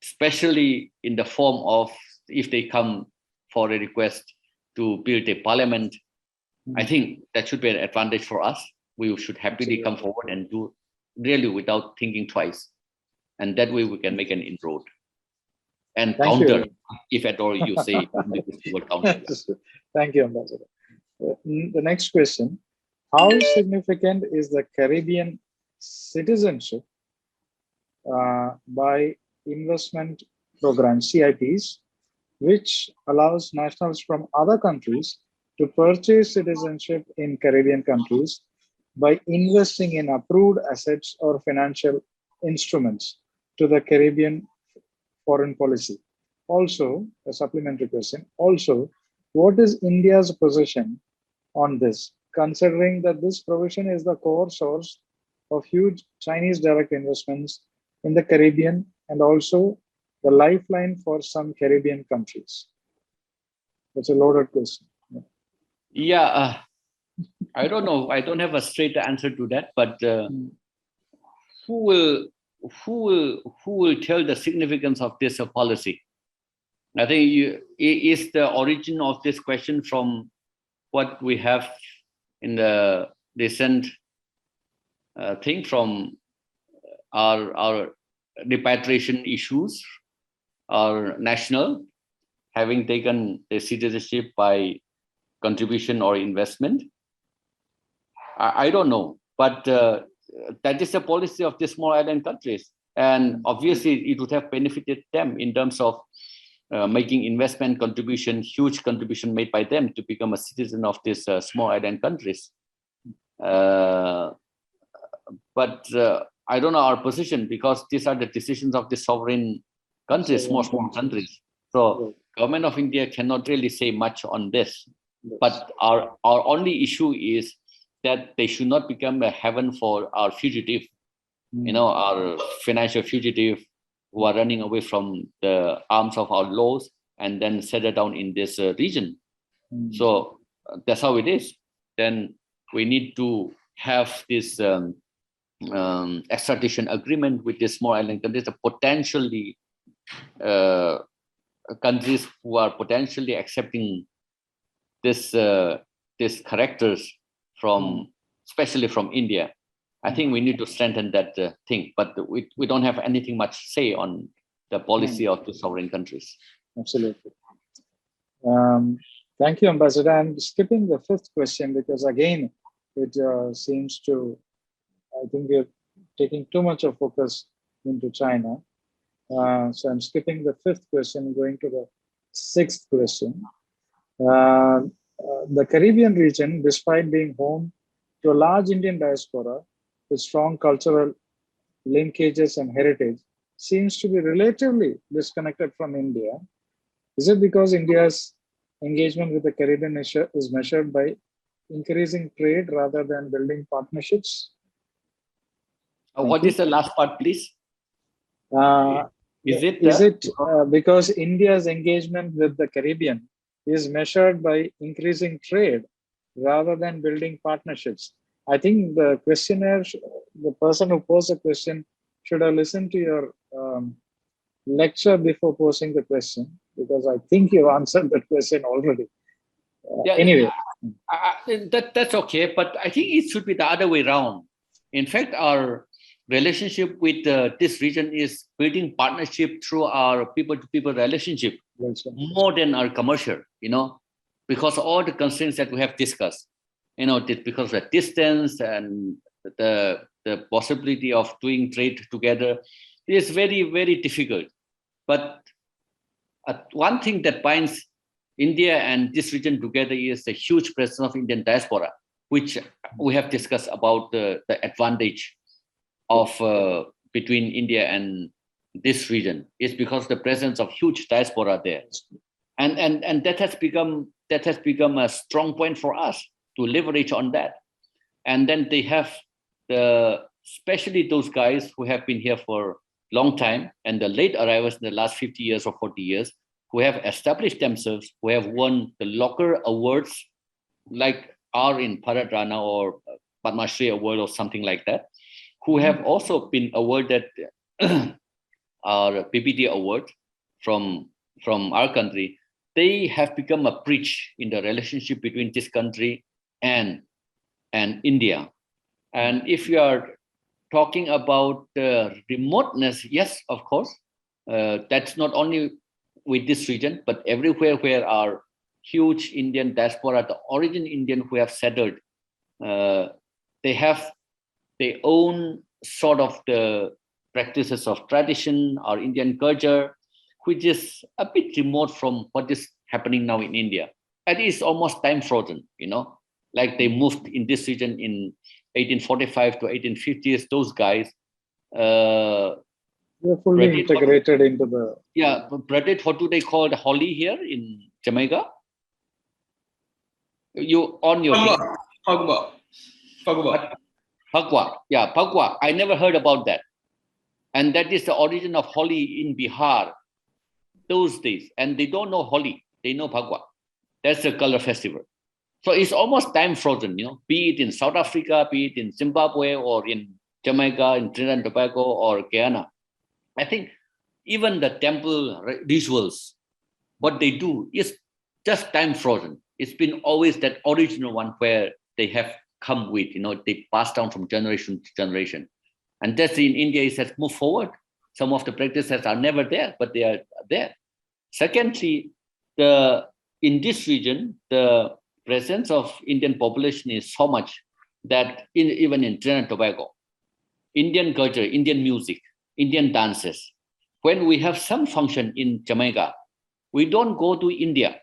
especially in the form of if they come for a request to build a parliament, I think that should be an advantage for us. We should happily come forward and do really without thinking twice. And that way we can make an inroad. And counter, if at all you say the word counter. Thank you, Ambassador. The next question: how significant is the Caribbean citizenship by investment programs, CIPs, which allows nationals from other countries to purchase citizenship in Caribbean countries by investing in approved assets or financial instruments to the Caribbean foreign policy? Also, a supplementary question. Also, what is India's position on this, considering that this provision is the core source of huge Chinese direct investments in the Caribbean and also the lifeline for some Caribbean countries? That's a loaded question. Yeah, I don't know. I don't have a straight answer to that, but who will tell the significance of this policy? I think is the origin of this question from what we have in the recent thing from our repatriation issues, our national having taken the citizenship by contribution or investment. I don't know, but that is the policy of the small island countries, and obviously it would have benefited them in terms of making investment contribution, huge contribution made by them to become a citizen of these small island countries. But I don't know our position, because these are the decisions of the sovereign countries, small countries. So Government of India cannot really say much on this. But our only issue is that they should not become a heaven for our fugitive, you know, our financial fugitive who are running away from the arms of our laws and then settle down in this region. So that's how it is. Then we need to have this extradition agreement with these small island countries, potentially countries who are potentially accepting this these characters from, especially from India. I think we need to strengthen that thing, but we don't have anything much say on the policy of the sovereign countries. Absolutely. Thank you, Ambassador. I'm skipping the fifth question because again, it seems to, I think we're taking too much of focus into China. So I'm skipping the fifth question, going to the sixth question. The Caribbean region, despite being home to a large Indian diaspora with strong cultural linkages and heritage, seems to be relatively disconnected from India. Is it because India's engagement with the Caribbean is measured by increasing trade rather than building partnerships? What is the last part, please? Is it because India's engagement with the Caribbean is measured by increasing trade rather than building partnerships? I think the questionnaire, the person who posed the question should have listened to your lecture before posing the question, because I think you answered that question already. Anyway. That's okay, but I think it should be the other way around. In fact, our relationship with this region is building partnership through our people-to-people relationship more than our commercial, because all the constraints that we have discussed, because of the distance and the possibility of doing trade together is very, very difficult. But one thing that binds India and this region together is the huge presence of Indian diaspora, which we have discussed about the advantage of between India and this region. It's because the presence of huge diaspora there, and that has become a strong point for us to leverage on that. And then they have especially those guys who have been here for a long time and the late arrivals in the last 50 years or 40 years, who have established themselves, who have won the local awards like are in Bharat Rana or Padma Shri Award or something like that, who have also been awarded our PPT award from our country. They have become a bridge in the relationship between this country and India. And if you are talking about remoteness, yes, of course, that's not only with this region, but everywhere where our huge Indian diaspora, the origin Indian who have settled, they have their own sort of the practices of tradition or Indian culture, which is a bit remote from what is happening now in India. And it's almost time frozen, like they moved in this region in 1845 to 1850s, those guys. They're fully integrated into the... Yeah, Retd, what do they call the Holi here in Jamaica? You on your... Pagwa. Yeah, Pagwa. I never heard about that. And that is the origin of Holi in Bihar those days. And they don't know Holi, they know Pagwa. That's the color festival. So it's almost time frozen, be it in South Africa, be it in Zimbabwe or in Jamaica, in Trinidad and Tobago or Guyana. I think even the temple rituals, what they do is just time frozen. It's been always that original one where they have come with, they pass down from generation to generation. And that's in India, it has moved forward. Some of the practices are never there, but they are there. Secondly, in this region, the presence of Indian population is so much that even in Trinidad and Tobago, Indian culture, Indian music, Indian dances. When we have some function in Jamaica, we don't go to India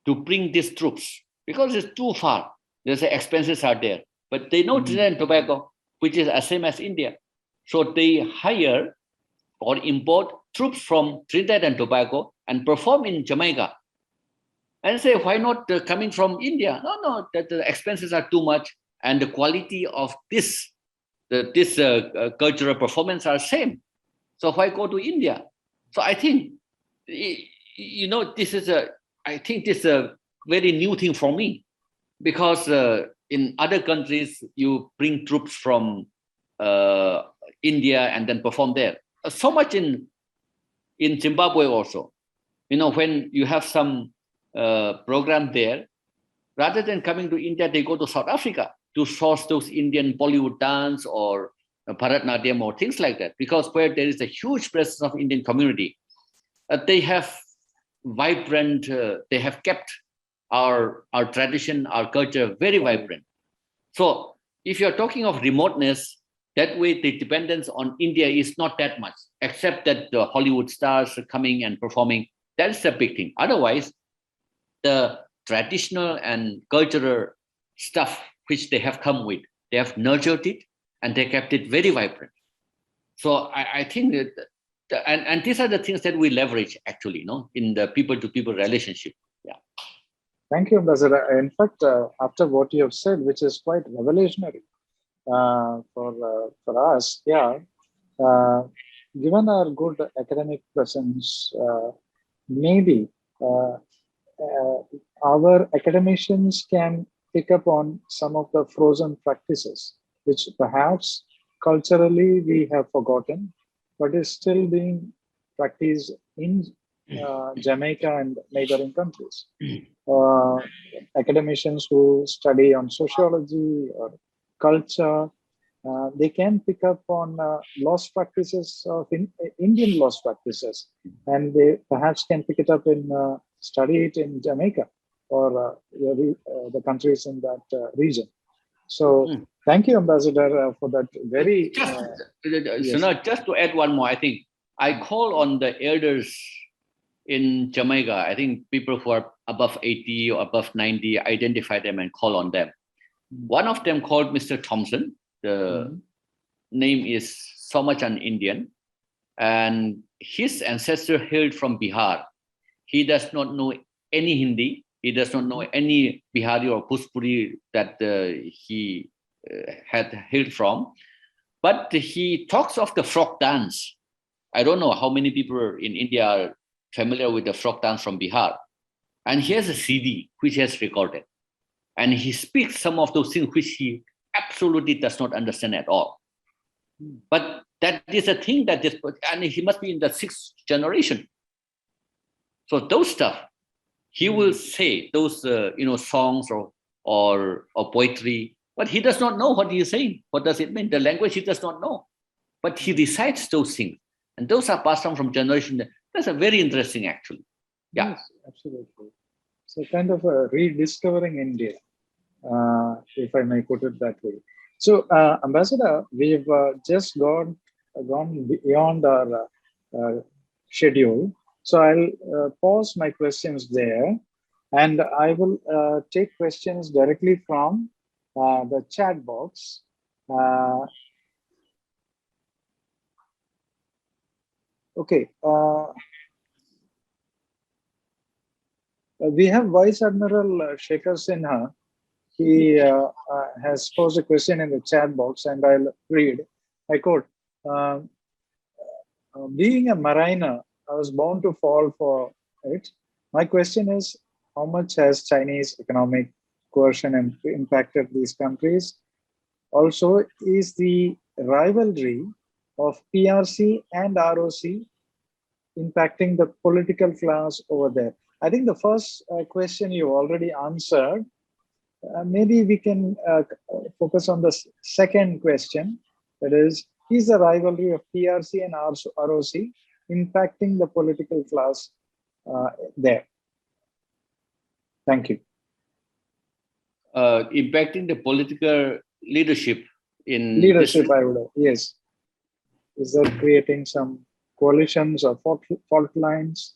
to bring these troops because it's too far. There's the expenses are there, but they know Trinidad and Tobago, which is the same as India. So they hire or import troops from Trinidad and Tobago and perform in Jamaica. And say, why not coming from India? No, that the expenses are too much and the quality of this cultural performance are same. So why go to India? So I think, this is a very new thing for me, because in other countries, you bring troops from India and then perform there. So much in Zimbabwe also. When you have some program there, rather than coming to India, they go to South Africa to source those Indian Bollywood dance or Bharatnatyam or things like that. Because where there is a huge presence of Indian community, they have vibrant, they have kept our tradition, our culture very vibrant. So if you're talking of remoteness, that way the dependence on India is not that much, except that the Hollywood stars are coming and performing. That's the big thing. Otherwise, the traditional and cultural stuff which they have come with, they have nurtured it and they kept it very vibrant. So I think that, and these are the things that we leverage actually, in the people-to-people relationship. Yeah. Thank you, Ambassador. In fact, after what you have said, which is quite revolutionary for us, given our good academic presence, maybe our academicians can pick up on some of the frozen practices, which perhaps culturally we have forgotten, but is still being practiced in Jamaica and neighboring countries. Academicians who study on sociology or culture, they can pick up on lost practices of Indian lost practices, and they perhaps can pick it up in study it in Jamaica or the countries in that region. So thank you, Ambassador, for that very... Sunod, just to add one more, I think I call on the elders in Jamaica. I think people who are above 80 or above 90, identify them and call on them. One of them called Mr. Thompson. The name is so much an Indian, and his ancestor hailed from Bihar. He does not know any Hindi. He does not know any Bihari or Bhojpuri that he had hailed from. But he talks of the frog dance. I don't know how many people in India are familiar with the frog dance from Bihar. And he has a CD which he has recorded. And he speaks some of those things which he absolutely does not understand at all. But that is a thing that is, and he must be in the 6th generation. So those stuff, he will say those songs or poetry, but he does not know what he is saying. What does it mean? The language he does not know, but he recites those things, and those are passed on from generation. That's a very interesting, actually. Yeah, yes, absolutely. So kind of a rediscovering India, if I may put it that way. So, Ambassador, we've just gone beyond our schedule. So I'll pause my questions there, and I will take questions directly from the chat box. Okay. We have Vice Admiral Shekhar Sinha. He has posed a question in the chat box, and I'll read. I quote, being a mariner, I was bound to fall for it. My question is, how much has Chinese economic coercion impacted these countries? Also, is the rivalry of PRC and ROC impacting the political class over there? I think the first question you already answered. Maybe we can focus on the second question. That is the rivalry of PRC and ROC impacting the political class there? Thank you. Impacting the political leadership in leadership, I would, yes. Is that creating some coalitions or fault lines?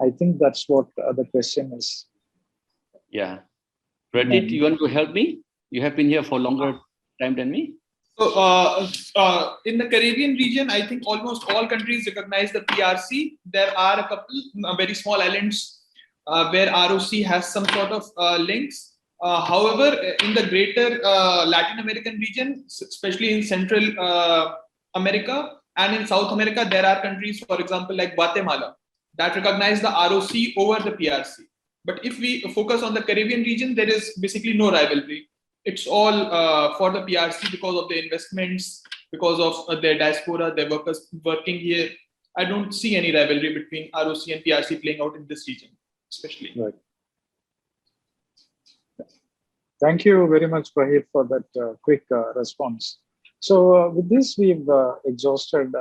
I think that's what the question is. Yeah. Retd, you want to help me? You have been here for longer time than me. So, in the Caribbean region, I think almost all countries recognize the PRC. There are a couple very small islands where ROC has some sort of links. However, in the greater Latin American region, especially in Central America and in South America, there are countries, for example, like Guatemala, that recognize the ROC over the PRC. But if we focus on the Caribbean region, there is basically no rivalry. it's all for the PRC because of the investments, because of their diaspora, their workers working here. I don't see any rivalry between ROC and PRC playing out in this region, especially. Right. Thank you very much, Prahit, for that quick response. So with this, we've exhausted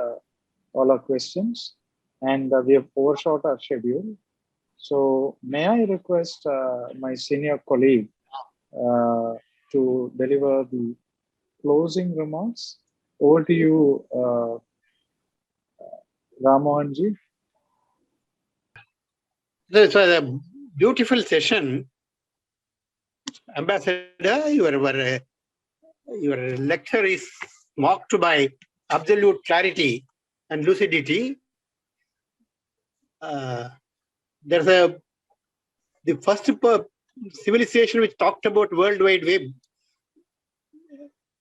all our questions, and we have overshot our schedule. So may I request my senior colleague to deliver the closing remarks? Over to you, Rammohan ji. This was a beautiful session. Ambassador, your lecture is marked by absolute clarity and lucidity. There's the first civilization which talked about World Wide Web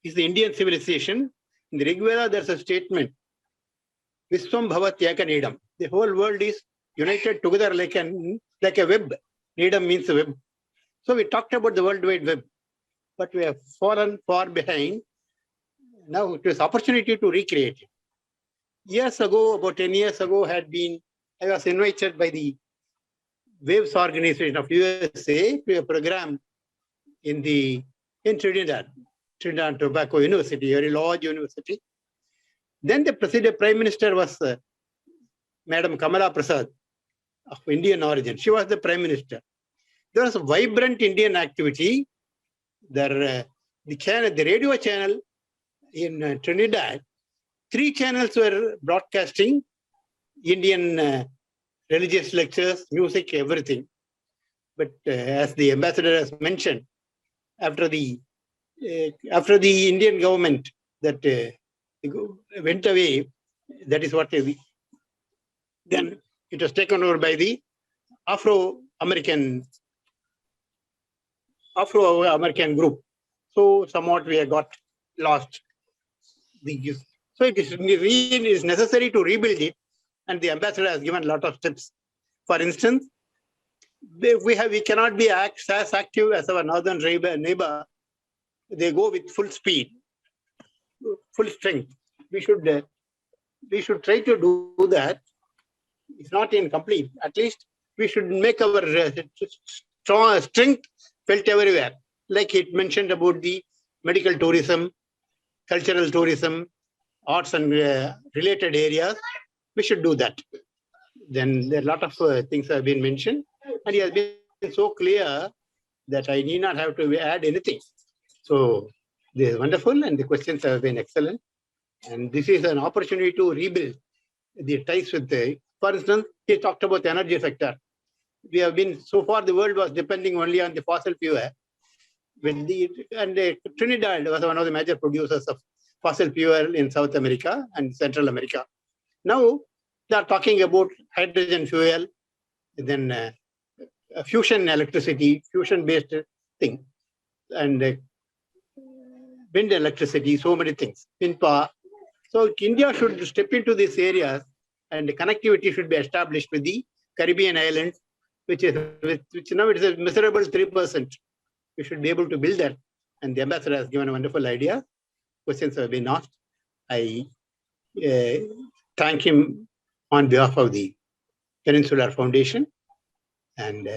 is the Indian civilization. In the Rig Veda, there's a statement, Viswam Bhavat Yaka Nedam. The whole world is united together like a web. Nedam means a web. So we talked about the World Wide Web, but we have fallen far behind. Now it was opportunity to recreate it. Years ago, about 10 years ago, I was invited by the Waves Organization of USA to a program in Trinidad and Tobago University, a very large university. Then the Prime Minister was Madam Kamala Prasad of Indian origin. She was the Prime Minister. There was a vibrant Indian activity. The radio channel in Trinidad, 3 channels were broadcasting Indian religious lectures, music, everything. But as the ambassador has mentioned, after the Indian government that went away, that is what then it was taken over by the Afro-American group. So somewhat we have got lost. So it is necessary to rebuild it, and the ambassador has given a lot of tips. For instance, we cannot be as active as our northern neighbor. They go with full speed, full strength. We should try to do that. It's not incomplete. At least we should make our strength felt everywhere. Like it mentioned about the medical tourism, cultural tourism, arts and related areas, we should do that. Then there are a lot of things have been mentioned, and he has been so clear that I need not have to add anything. So this is wonderful, and the questions have been excellent. And this is an opportunity to rebuild the ties with for instance, he talked about the energy sector. We have been, so far the world was depending only on the fossil fuel. Trinidad was one of the major producers of fossil fuel in South America and Central America. Now they are talking about hydrogen fuel, then fusion electricity, fusion-based thing, and wind electricity, so many things, wind power. So India should step into these areas, and the connectivity should be established with the Caribbean islands, which now it is a miserable 3%. We should be able to build that. And the ambassador has given a wonderful idea. Questions have been asked. I thank him on behalf of the Peninsula Foundation. And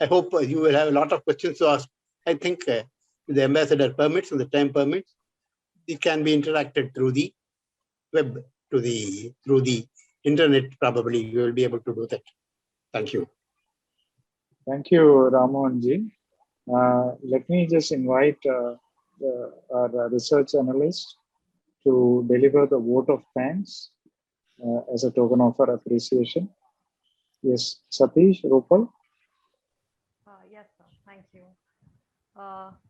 I hope you will have a lot of questions to ask. I think the ambassador permits and the time permits, it can be interacted through the web, through the internet. Probably you will be able to do that. Thank you. Thank you, Rammohan ji. Let me just invite our research analyst to deliver the vote of thanks as a token of our appreciation. Yes, Satish, Rupal. Yes, sir. Thank you.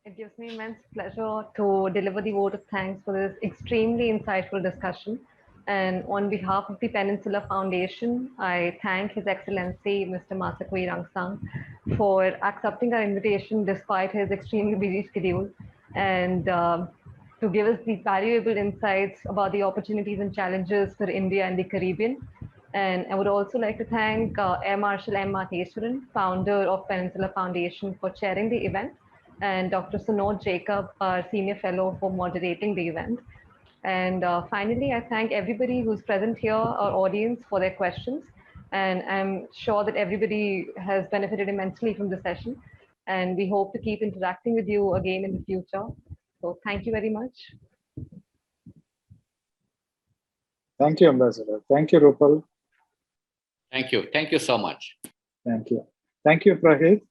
It gives me immense pleasure to deliver the vote of thanks for this extremely insightful discussion. And on behalf of the Peninsula Foundation, I thank His Excellency, Mr. Masakui Rungsung, for accepting our invitation despite his extremely busy schedule, and to give us the valuable insights about the opportunities and challenges for India and the Caribbean. And I would also like to thank Air Marshal M. Matheswaran, founder of Peninsula Foundation, for chairing the event, and Dr. Sunod Jacob, our Senior Fellow, for moderating the event. And finally, I thank everybody who's present here, our audience, for their questions. And I'm sure that everybody has benefited immensely from the session. And we hope to keep interacting with you again in the future. So thank you very much. Thank you, Ambassador. Thank you, Rupal. Thank you. Thank you so much. Thank you. Thank you, Prahit.